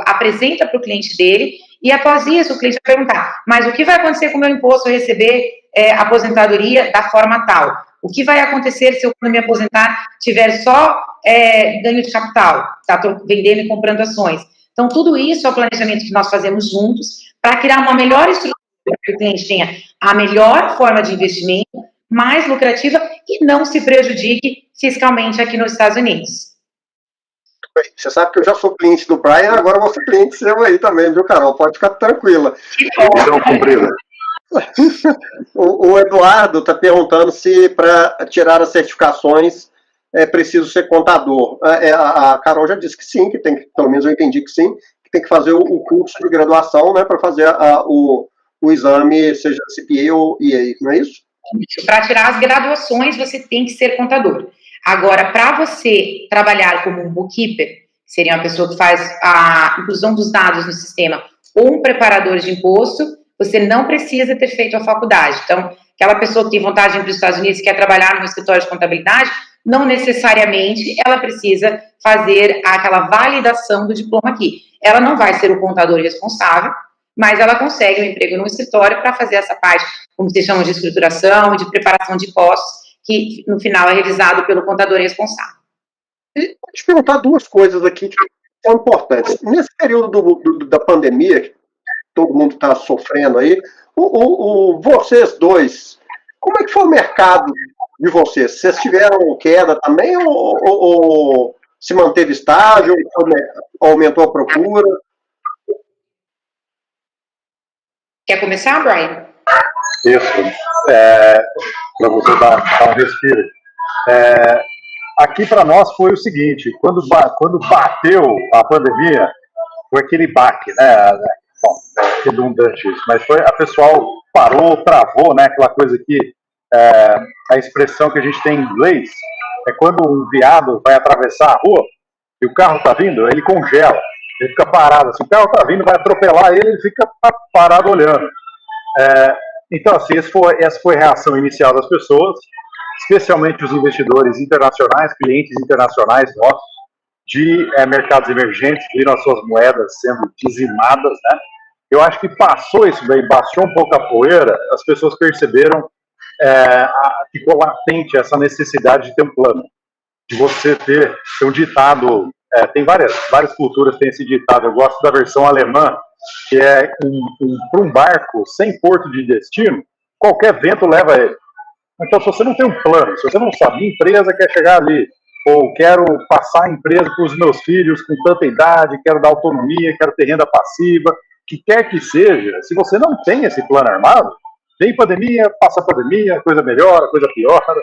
apresenta para o cliente dele, e após isso o cliente vai perguntar, mas o que vai acontecer com o meu imposto se eu receber aposentadoria da forma tal? O que vai acontecer se eu, quando me aposentar, tiver só ganho de capital, tá? Estou vendendo e comprando ações. Então, tudo isso é o planejamento que nós fazemos juntos para criar uma melhor estrutura, para que o cliente tenha a melhor forma de investimento, mais lucrativa e não se prejudique fiscalmente aqui nos Estados Unidos. Você sabe que eu já sou cliente do Brian, agora eu vou ser cliente seu aí também, viu, Carol? Pode ficar tranquila. Missão cumprida. O Eduardo está perguntando se para tirar as certificações é preciso ser contador. A Carol já disse que sim, que tem que, pelo menos eu entendi que sim, que tem que fazer o curso de graduação, né, para fazer o exame, seja CPA ou EA, não é isso? Para tirar as graduações, você tem que ser contador. Agora, para você trabalhar como um bookkeeper, que seria uma pessoa que faz a inclusão dos dados no sistema, ou um preparador de imposto, você não precisa ter feito a faculdade. Então, aquela pessoa que tem vontade de ir para os Estados Unidos e quer trabalhar no escritório de contabilidade, não necessariamente ela precisa fazer aquela validação do diploma aqui. Ela não vai ser o contador responsável, mas ela consegue um emprego no escritório para fazer essa parte, como se chama, de escrituração e de preparação de impostos, que no final é revisado pelo contador responsável. E vou te perguntar duas coisas aqui que são importantes. Nesse período da pandemia, que todo mundo está sofrendo aí, vocês dois, como é que foi o mercado de vocês? Vocês tiveram queda também ou se manteve estável, aumentou a procura? Quer começar, Brian? Isso. Para você dar um respiro. Aqui para nós foi o seguinte, quando bateu a pandemia, foi aquele baque, né? Bom, é redundante isso, mas foi, a pessoal parou, travou, né? Aquela coisa que a expressão que a gente tem em inglês é quando um veado vai atravessar a rua e o carro está vindo, ele congela, ele fica parado. Se o carro está vindo, vai atropelar ele fica parado olhando. Então, assim, essa foi a reação inicial das pessoas, especialmente os investidores internacionais, clientes internacionais nossos, de mercados emergentes, viram as suas moedas sendo dizimadas, né? Eu acho que passou isso daí, baixou um pouco a poeira, as pessoas perceberam ficou latente essa necessidade de ter um plano, de você ter um ditado, tem várias culturas que têm esse ditado, eu gosto da versão alemã, que é para um barco sem porto de destino, qualquer vento leva ele. Então, se você não tem um plano, se você não sabe, minha empresa quer chegar ali, ou quero passar a empresa para os meus filhos com tanta idade, quero dar autonomia, quero ter renda passiva, que quer que seja, se você não tem esse plano armado, vem pandemia, passa a pandemia, coisa melhora, coisa piora,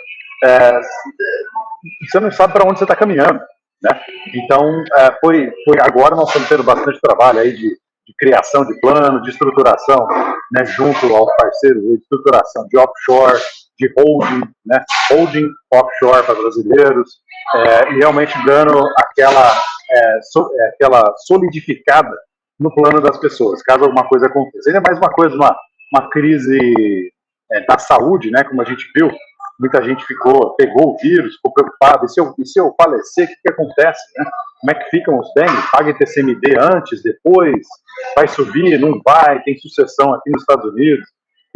você não sabe para onde você está caminhando, né? Então, foi agora nós estamos tendo bastante trabalho aí de de criação de plano, de estruturação, né, junto aos parceiros, de estruturação de offshore, de holding, né, holding offshore para brasileiros, e realmente dando aquela solidificada no plano das pessoas, caso alguma coisa aconteça. Ainda mais uma coisa, uma crise da saúde, né, como a gente viu, muita gente pegou o vírus, ficou preocupado, e se eu falecer, o que acontece, né? Como é que ficam os bens? Paga ITCMD antes, depois? Vai subir, não vai? Tem sucessão aqui nos Estados Unidos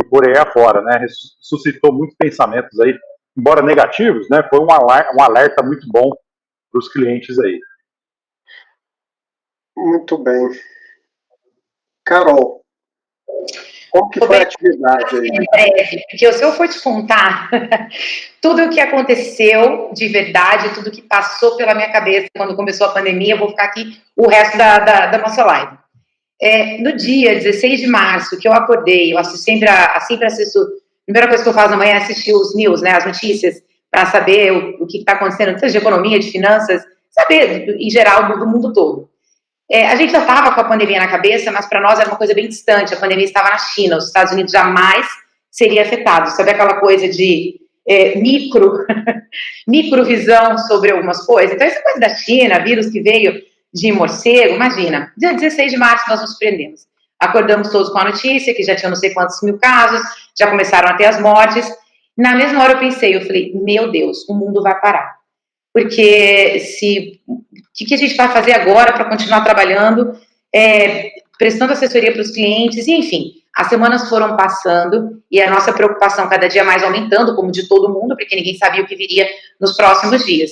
e por aí afora, né? Suscitou muitos pensamentos aí, embora negativos, né? Foi um alerta muito bom para os clientes aí. Muito bem. Carol, como que foi a atividade aí? Breve, porque se eu for te contar tudo o que aconteceu de verdade, tudo que passou pela minha cabeça quando começou a pandemia, eu vou ficar aqui o resto da nossa live. No dia 16 de março, que eu acordei, eu sempre assisto, a primeira coisa que eu faço na manhã é assistir os news, né, as notícias, para saber o que está acontecendo, seja de economia, de finanças, saber, em geral, do mundo todo. A gente já estava com a pandemia na cabeça, mas para nós era uma coisa bem distante. A pandemia estava na China, os Estados Unidos jamais seria afetado. Sabe aquela coisa de microvisão sobre algumas coisas? Então, essa coisa da China, vírus que veio de morcego, imagina. Dia 16 de março nós nos surpreendemos. Acordamos todos com a notícia que já tinha não sei quantos mil casos, já começaram a ter as mortes. Na mesma hora eu falei, meu Deus, o mundo vai parar. Porque o que a gente vai fazer agora para continuar trabalhando, prestando assessoria para os clientes, e, enfim, as semanas foram passando e a nossa preocupação cada dia mais aumentando, como de todo mundo, porque ninguém sabia o que viria nos próximos dias.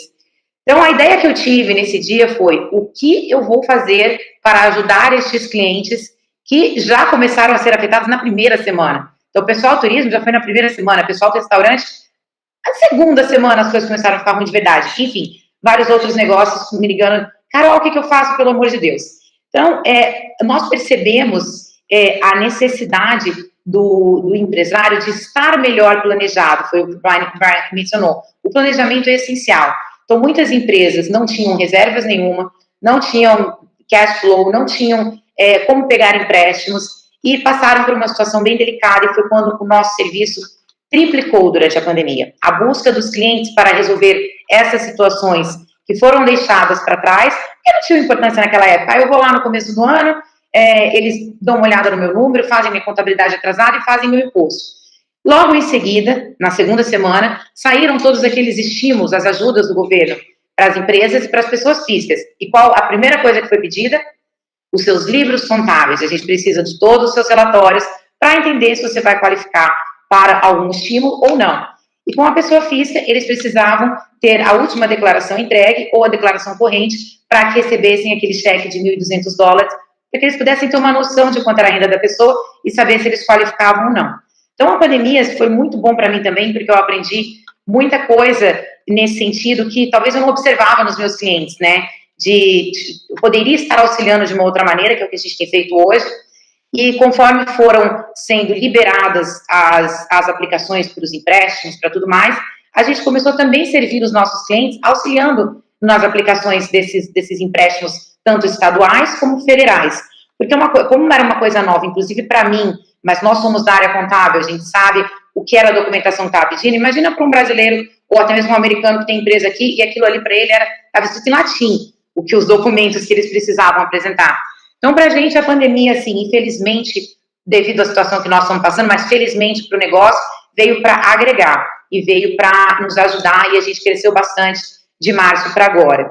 Então, a ideia que eu tive nesse dia foi o que eu vou fazer para ajudar estes clientes que já começaram a ser afetados na primeira semana. Então, o pessoal do turismo já foi na primeira semana, o pessoal do restaurante, na segunda semana as coisas começaram a ficar ruim de verdade. Enfim, vários outros negócios me ligando, Carol, o que eu faço, pelo amor de Deus? Então, nós percebemos a necessidade do empresário de estar melhor planejado, foi o que o Brian mencionou. O planejamento é essencial. Então, muitas empresas não tinham reservas nenhuma, não tinham cash flow, não tinham como pegar empréstimos e passaram por uma situação bem delicada, e foi quando o nosso serviço triplicou durante a pandemia. A busca dos clientes para resolver essas situações que foram deixadas para trás, que não tinham importância naquela época. Eu vou lá no começo do ano, eles dão uma olhada no meu número, fazem minha contabilidade atrasada e fazem meu imposto. Logo em seguida, na segunda semana, saíram todos aqueles estímulos, as ajudas do governo para as empresas e para as pessoas físicas. E qual a primeira coisa que foi pedida? Os seus livros contábeis. A gente precisa de todos os seus relatórios para entender se você vai qualificar para algum estímulo ou não. E com a pessoa física, eles precisavam ter a última declaração entregue ou a declaração corrente para que recebessem aquele cheque de $1.200, para que eles pudessem ter uma noção de quanto era a renda da pessoa e saber se eles qualificavam ou não. Então, a pandemia foi muito bom para mim também, porque eu aprendi muita coisa nesse sentido que talvez eu não observava nos meus clientes, né? Eu poderia estar auxiliando de uma outra maneira, que é o que a gente tem feito hoje, e conforme foram sendo liberadas as aplicações para os empréstimos, para tudo mais, a gente começou também a servir os nossos clientes, auxiliando nas aplicações desses empréstimos, tanto estaduais como federais. Porque como era uma coisa nova, inclusive para mim, mas nós somos da área contábil, a gente sabe o que era a documentação que estava pedindo. Imagina para um brasileiro, ou até mesmo um americano que tem empresa aqui, e aquilo ali para ele estava escrito em latim, os documentos que eles precisavam apresentar. Então, para a gente, a pandemia, assim, infelizmente, devido à situação que nós estamos passando, mas felizmente para o negócio, veio para agregar e veio para nos ajudar, e a gente cresceu bastante de março para agora.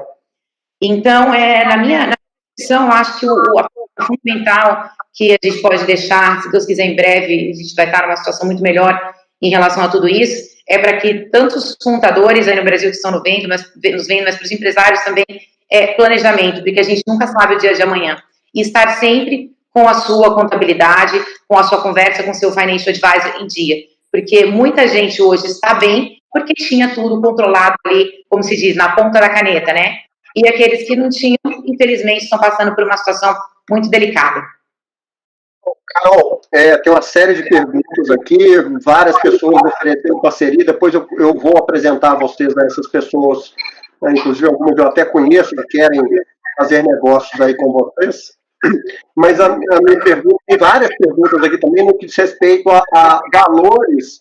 Então, na minha visão, eu acho que a fundamental que a gente pode deixar, se Deus quiser, em breve, a gente vai estar numa situação muito melhor em relação a tudo isso, é para que tantos contadores aí no Brasil que estão nos vendo, mas para os empresários também, planejamento, porque a gente nunca sabe o dia de amanhã. E estar sempre com a sua contabilidade, com a sua conversa com o seu financial advisor em dia. Porque muita gente hoje está bem porque tinha tudo controlado ali, como se diz, na ponta da caneta, né? E aqueles que não tinham, infelizmente, estão passando por uma situação muito delicada. Carol, tem uma série de perguntas aqui, várias pessoas oferecendo parceria, depois eu vou apresentar a vocês essas pessoas, inclusive algumas eu até conheço, que querem fazer negócios aí com vocês. Mas a minha pergunta, tem várias perguntas aqui também no que diz respeito a valores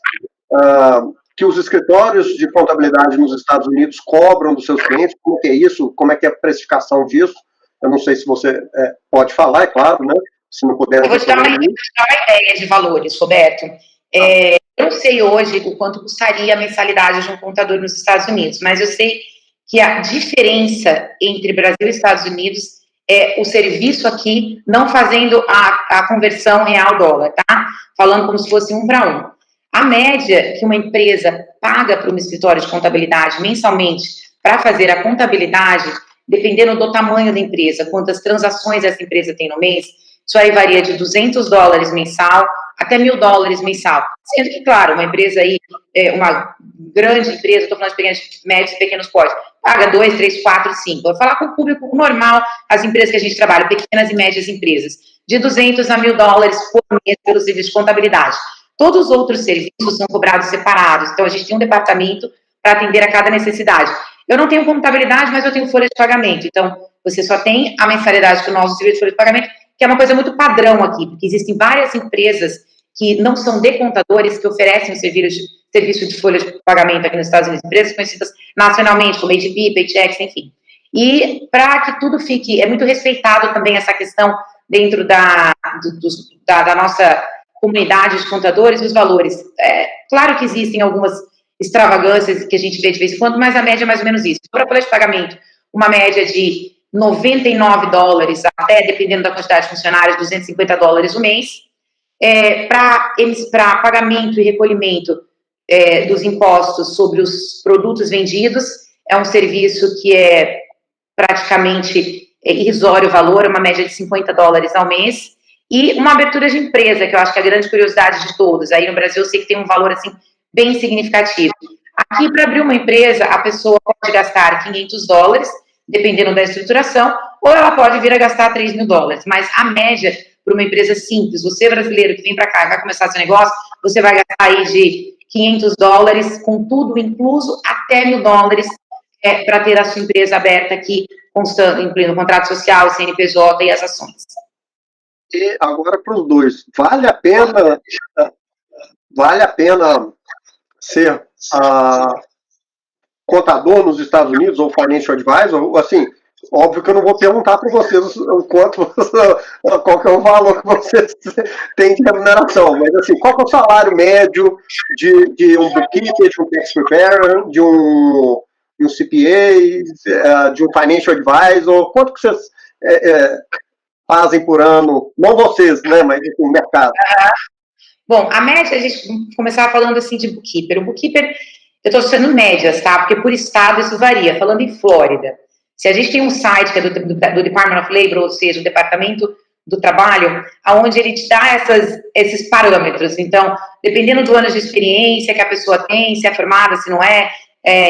que os escritórios de contabilidade nos Estados Unidos cobram dos seus clientes. Como que é isso? Como é que é a precificação disso? Eu não sei se você pode falar, é claro, né? Se não puder... Eu vou te dar uma ideia de valores, Roberto. Eu não sei hoje o quanto custaria a mensalidade de um contador nos Estados Unidos, mas eu sei que a diferença entre Brasil e Estados Unidos é o serviço aqui, não fazendo a conversão real-dólar, tá? Falando como se fosse 1 para 1. A média que uma empresa paga para um escritório de contabilidade mensalmente para fazer a contabilidade, dependendo do tamanho da empresa, quantas transações essa empresa tem no mês, isso aí varia de $200 mensal até $1.000 mensal. Sendo que, claro, uma empresa aí, uma grande empresa, estou falando de pequenos, médios e pequenos portes, paga 2, 3, 4, 5. Vou falar com o público normal, as empresas que a gente trabalha, pequenas e médias empresas, de $200 a $1.000 por mês pelo serviço de contabilidade. Todos os outros serviços são cobrados separados, então a gente tem um departamento para atender a cada necessidade. Eu não tenho contabilidade, mas eu tenho folha de pagamento, então você só tem a mensalidade com o nosso serviço de folha de pagamento, que é uma coisa muito padrão aqui, porque existem várias empresas que não são de contadores que oferecem o serviço de folha de pagamento aqui nos Estados Unidos, empresas conhecidas nacionalmente, como ADP, Paychex, enfim. E para que tudo fique, é muito respeitado também essa questão dentro da nossa comunidade de contadores, os valores. Claro que existem algumas extravagâncias que a gente vê de vez em quando, mas a média é mais ou menos isso. Para folha de pagamento, uma média de $99 até, dependendo da quantidade de funcionários, $250 o mês. Para pagamento e recolhimento dos impostos sobre os produtos vendidos, é um serviço que é praticamente irrisório o valor, uma média de $50 ao mês, e uma abertura de empresa, que eu acho que é a grande curiosidade de todos. Aí no Brasil eu sei que tem um valor assim bem significativo. Aqui, para abrir uma empresa, a pessoa pode gastar $500, dependendo da estruturação, ou ela pode vir a gastar $3.000, mas a média para uma empresa simples, você brasileiro que vem para cá e vai começar seu negócio, você vai gastar aí de $500, com tudo incluso, até $1.000 para ter a sua empresa aberta aqui, incluindo o contrato social, o CNPJ e as ações. E agora para os dois, vale a pena ser contador nos Estados Unidos ou financial advisor? Assim, óbvio que eu não vou perguntar para vocês qual que é o valor que vocês têm de remuneração, mas assim, qual que é o salário médio de um bookkeeper, de um tax preparer, de um CPA, de um financial advisor? Quanto que vocês fazem por ano? Não vocês, né, mas o mercado. Bom, a média, a gente começava falando assim de bookkeeper. O bookkeeper, eu estou sendo médias, tá? Porque por estado isso varia. Falando em Flórida, se a gente tem um site que é do Department of Labor, ou seja, o Departamento do Trabalho, onde ele te dá esses parâmetros. Então, dependendo do ano de experiência que a pessoa tem, se é formada, se não é,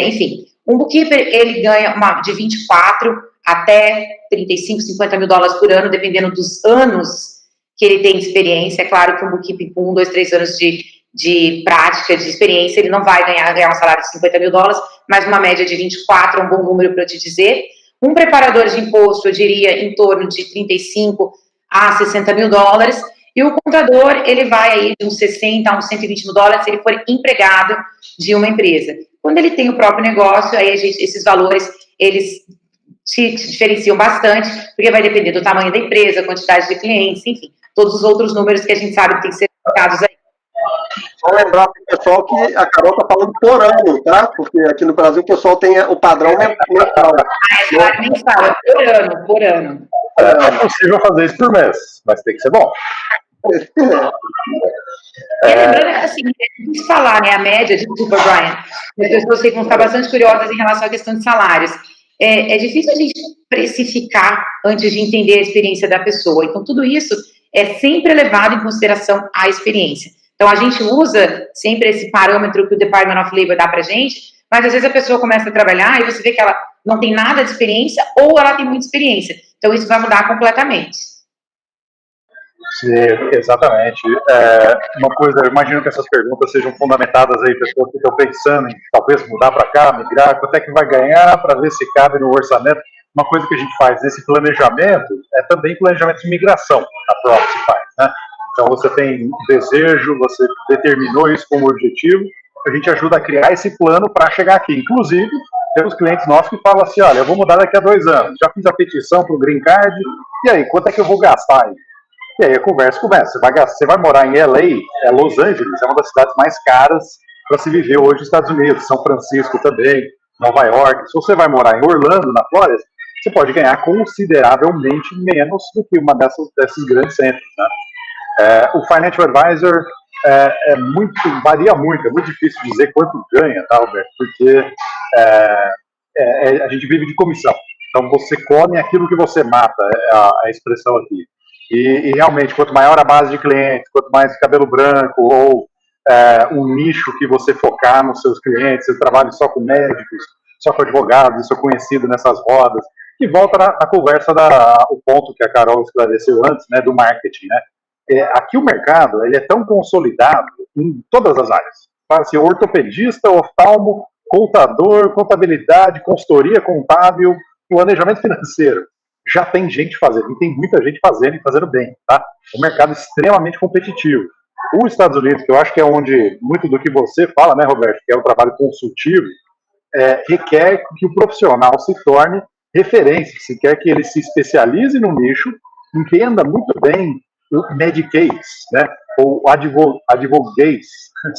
enfim. Um bookkeeper, ele ganha de 24 até 35, 50 mil dólares por ano, dependendo dos anos que ele tem de experiência. É claro que um bookkeeper com 1, 2, 3 anos de prática, de experiência, ele não vai ganhar um salário de 50 mil dólares, mas uma média de 24 é um bom número para eu te dizer. Um preparador de imposto, eu diria, em torno de 35 a 60 mil dólares, e o contador, ele vai aí de uns 60 a uns 120 mil dólares se ele for empregado de uma empresa. Quando ele tem o próprio negócio, aí esses valores, eles se diferenciam bastante, porque vai depender do tamanho da empresa, quantidade de clientes, enfim, todos os outros números que a gente sabe que tem que ser colocados aí. Só lembrar para o pessoal que a Carol está falando por ano, tá? Porque aqui no Brasil o pessoal tem o padrão mensal. É salário mensal, por ano. É possível fazer isso por mês, mas tem que ser bom. E lembrando, assim, de falar, né, a média, desculpa, Brian, as pessoas vão estar bastante curiosas em relação à questão de salários. É difícil a gente precificar antes de entender a experiência da pessoa. Então, tudo isso é sempre levado em consideração a experiência. Então, a gente usa sempre esse parâmetro que o Department of Labor dá pra gente, mas às vezes a pessoa começa a trabalhar e você vê que ela não tem nada de experiência ou ela tem muita experiência. Então, isso vai mudar completamente. Sim, exatamente. Uma coisa, eu imagino que essas perguntas sejam fundamentadas aí, pessoas que estão pensando em talvez mudar para cá, migrar, quanto é que vai ganhar para ver se cabe no orçamento. uma coisa que a gente faz nesse planejamento é também planejamento de migração, a Proxy faz, né? Então você tem desejo, você determinou isso como objetivo, a gente ajuda a criar esse plano para chegar aqui. Inclusive, temos clientes nossos que falam assim, olha, eu vou mudar daqui a 2 anos, já fiz a petição para o Green Card, e aí, quanto é que eu vou gastar aí? E aí a conversa começa, você vai morar em LA, Los Angeles, é uma das cidades mais caras para se viver hoje nos Estados Unidos, São Francisco também, Nova York. Se você vai morar em Orlando, na Flórida, você pode ganhar consideravelmente menos do que uma desses grandes centros, né? O Financial Advisor varia muito, é muito difícil dizer quanto ganha, tá, Roberto? Porque a gente vive de comissão. Então você come aquilo que você mata, é a expressão aqui. E realmente, quanto maior a base de clientes, quanto mais cabelo branco ou um nicho que você focar nos seus clientes, você trabalha só com médicos, só com advogados, isso é conhecido nessas rodas, e volta na conversa o ponto que a Carol esclareceu antes, né, do marketing, né? Aqui o mercado ele é tão consolidado em todas as áreas. Assim, ortopedista, oftalmo, contador, contabilidade, consultoria contábil, planejamento financeiro. Já tem gente fazendo, e tem muita gente fazendo e fazendo bem, tá? O mercado é extremamente competitivo. Os Estados Unidos, que eu acho que é onde muito do que você fala, né, Roberto, que é o trabalho consultivo, requer que o profissional se torne referência, se quer que ele se especialize no nicho, entenda muito bem o Medicaid, né, ou advogate,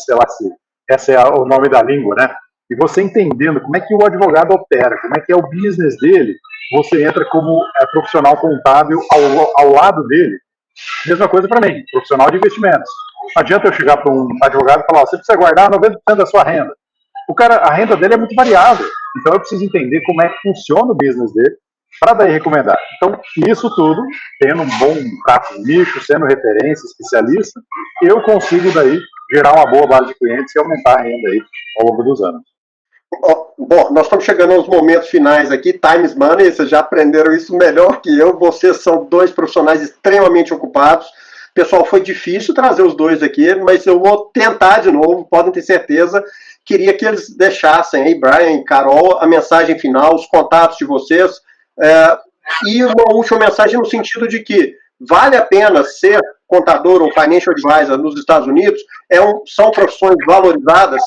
sei lá se esse é o nome da língua, né, e você entendendo como é que o advogado opera, como é que é o business dele, você entra como profissional contábil ao lado dele. Mesma coisa para mim, profissional de investimentos. Não adianta eu chegar para um advogado e falar, você precisa guardar 90% da sua renda. O cara, a renda dele é muito variável, então eu preciso entender como é que funciona o business dele para daí recomendar. Então, isso tudo, tendo um bom prato de nicho, sendo referência, especialista, eu consigo daí gerar uma boa base de clientes e aumentar a renda aí ao longo dos anos. Bom, nós estamos chegando aos momentos finais aqui, time is money, vocês já aprenderam isso melhor que eu, vocês são 2 profissionais extremamente ocupados. Pessoal, foi difícil trazer os 2 aqui, mas eu vou tentar de novo, podem ter certeza. Queria que eles deixassem aí, Brian e Carol, a mensagem final, os contatos de vocês, e uma última mensagem no sentido de que vale a pena ser contador ou financial advisor nos Estados Unidos, são profissões valorizadas.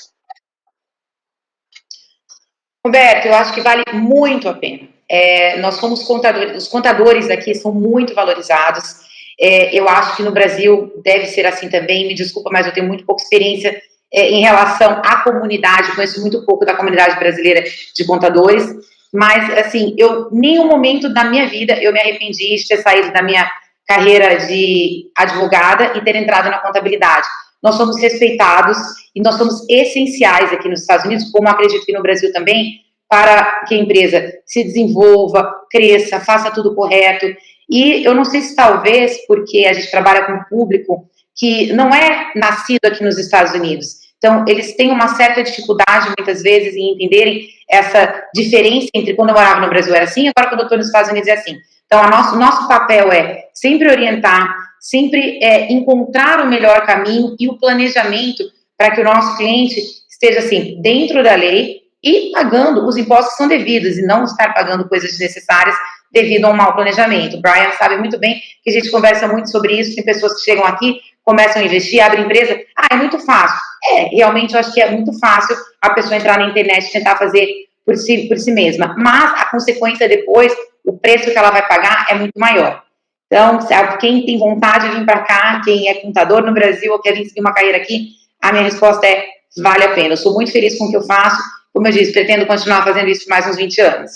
Roberto, eu acho que vale muito a pena. Nós somos contadores, os contadores aqui são muito valorizados. Eu acho que no Brasil deve ser assim também. Me desculpa, mas eu tenho muito pouca experiência em relação à comunidade. Conheço muito pouco da comunidade brasileira de contadores. Mas, assim, nenhum momento da minha vida eu me arrependi de ter saído da minha carreira de advogada e ter entrado na contabilidade. Nós somos respeitados e nós somos essenciais aqui nos Estados Unidos, como acredito que no Brasil também, para que a empresa se desenvolva, cresça, faça tudo correto. E eu não sei se talvez porque a gente trabalha com um público que não é nascido aqui nos Estados Unidos. Então, eles têm uma certa dificuldade, muitas vezes, em entenderem essa diferença entre quando eu morava no Brasil era assim, agora quando eu estou nos Estados Unidos é assim. Então, nosso papel é sempre orientar, sempre encontrar o melhor caminho e o planejamento para que o nosso cliente esteja, assim, dentro da lei e pagando os impostos que são devidos e não estar pagando coisas desnecessárias devido a um mau planejamento. O Brian sabe muito bem que a gente conversa muito sobre isso, tem pessoas que chegam aqui, começam a investir, abrem empresa, é muito fácil. Realmente eu acho que é muito fácil a pessoa entrar na internet e tentar fazer por si mesma, mas a consequência depois, o preço que ela vai pagar é muito maior. Então, quem tem vontade de vir para cá, quem é contador no Brasil ou quer vir seguir uma carreira aqui, a minha resposta é, vale a pena. Eu sou muito feliz com o que eu faço, como eu disse, pretendo continuar fazendo isso por mais uns 20 anos.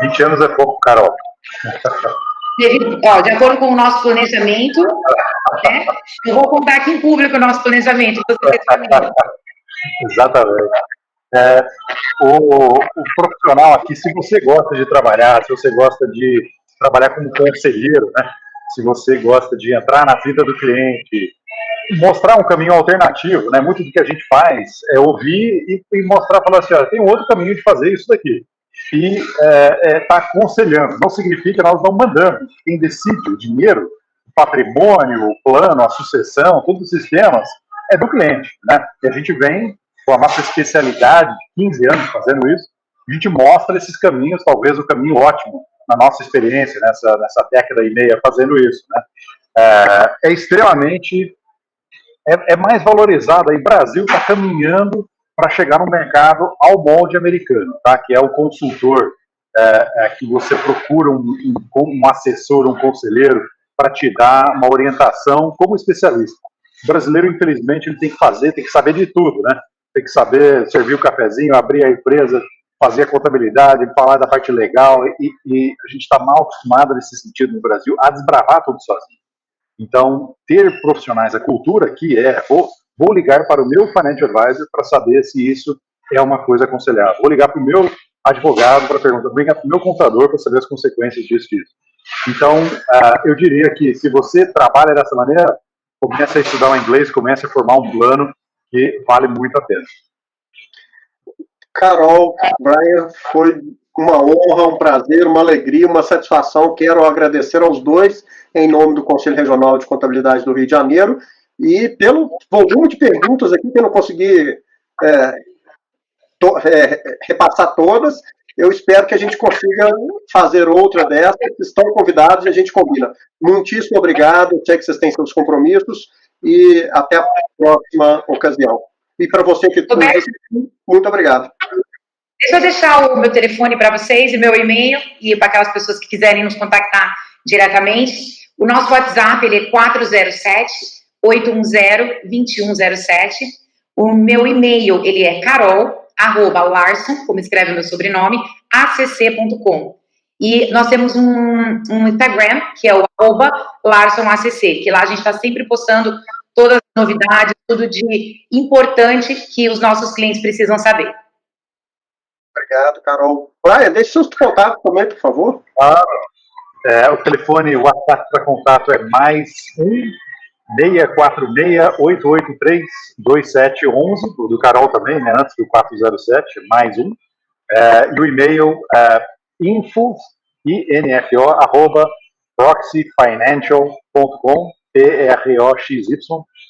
20 anos é pouco, Carol. De acordo com o nosso planejamento, eu vou contar aqui em público o nosso planejamento. Exatamente. O profissional aqui, se você gosta de trabalhar, se você gosta de trabalhar como conselheiro, né? Se você gosta de entrar na vida do cliente, mostrar um caminho alternativo, né? Muito do que a gente faz é ouvir e mostrar, falar assim, tem um outro caminho de fazer isso daqui. E está aconselhando. Não significa que nós não mandamos. Quem decide o dinheiro, o patrimônio, o plano, a sucessão, todos os sistemas, é do cliente, né? E a gente vem com a nossa especialidade de 15 anos fazendo isso, a gente mostra esses caminhos, talvez o caminho ótimo, na nossa experiência, nessa década e meia fazendo isso, né? É extremamente, é mais valorizado, aí o Brasil está caminhando para chegar no mercado ao molde americano, tá? Que é o consultor, que você procura um assessor, um conselheiro, para te dar uma orientação como especialista. O brasileiro, infelizmente, ele tem que saber de tudo, né? Tem que saber servir o cafezinho, abrir a empresa, fazer a contabilidade, falar da parte legal, e a gente está mal acostumado nesse sentido no Brasil a desbravar tudo sozinho. Então, ter profissionais, a cultura aqui vou ligar para o meu financial advisor para saber se isso é uma coisa aconselhável. Vou ligar para o meu advogado para perguntar, vou ligar para o meu contador para saber as consequências disso. Então, eu diria que se você trabalha dessa maneira, comece a estudar o inglês, comece a formar um plano que vale muito a pena. Carol, Brian, foi uma honra, um prazer, uma alegria, uma satisfação. Quero agradecer aos dois, em nome do Conselho Regional de Contabilidade do Rio de Janeiro, e pelo volume de perguntas aqui, que eu não consegui repassar todas. Eu espero que a gente consiga fazer outra dessas. Estão convidados e a gente combina. Muitíssimo obrigado, sei que vocês têm seus compromissos, e até a próxima ocasião. E para você que nos assistiu, muito obrigado. Deixa eu deixar o meu telefone para vocês e meu e-mail, e para aquelas pessoas que quiserem nos contactar diretamente. O nosso WhatsApp ele é 407-810-2107. O meu e-mail ele é carol@larson, como escreve o meu sobrenome, acc.com. E nós temos um Instagram, que é o @larsonacc, que lá a gente está sempre postando todas as novidades, tudo de importante que os nossos clientes precisam saber. Obrigado, Carol. Brian, deixe seus contatos também, por favor. O telefone, o WhatsApp para contato é mais 1-646-883-2711, o do Carol também, né, antes do 407, mais um. E o e-mail é info@proxyfinancial.com, PROXY,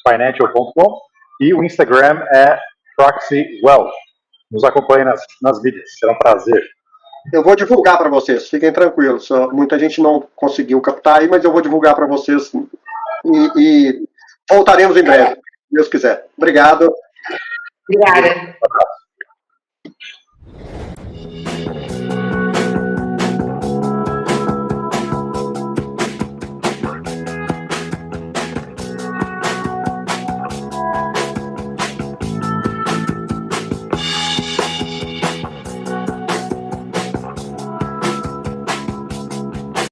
financial.com, e o Instagram é proxywealth. Nos acompanhe nas mídias, será um prazer. Eu vou divulgar para vocês, fiquem tranquilos. Muita gente não conseguiu captar aí, mas eu vou divulgar para vocês e voltaremos em breve, se Deus quiser. Obrigado. Obrigada.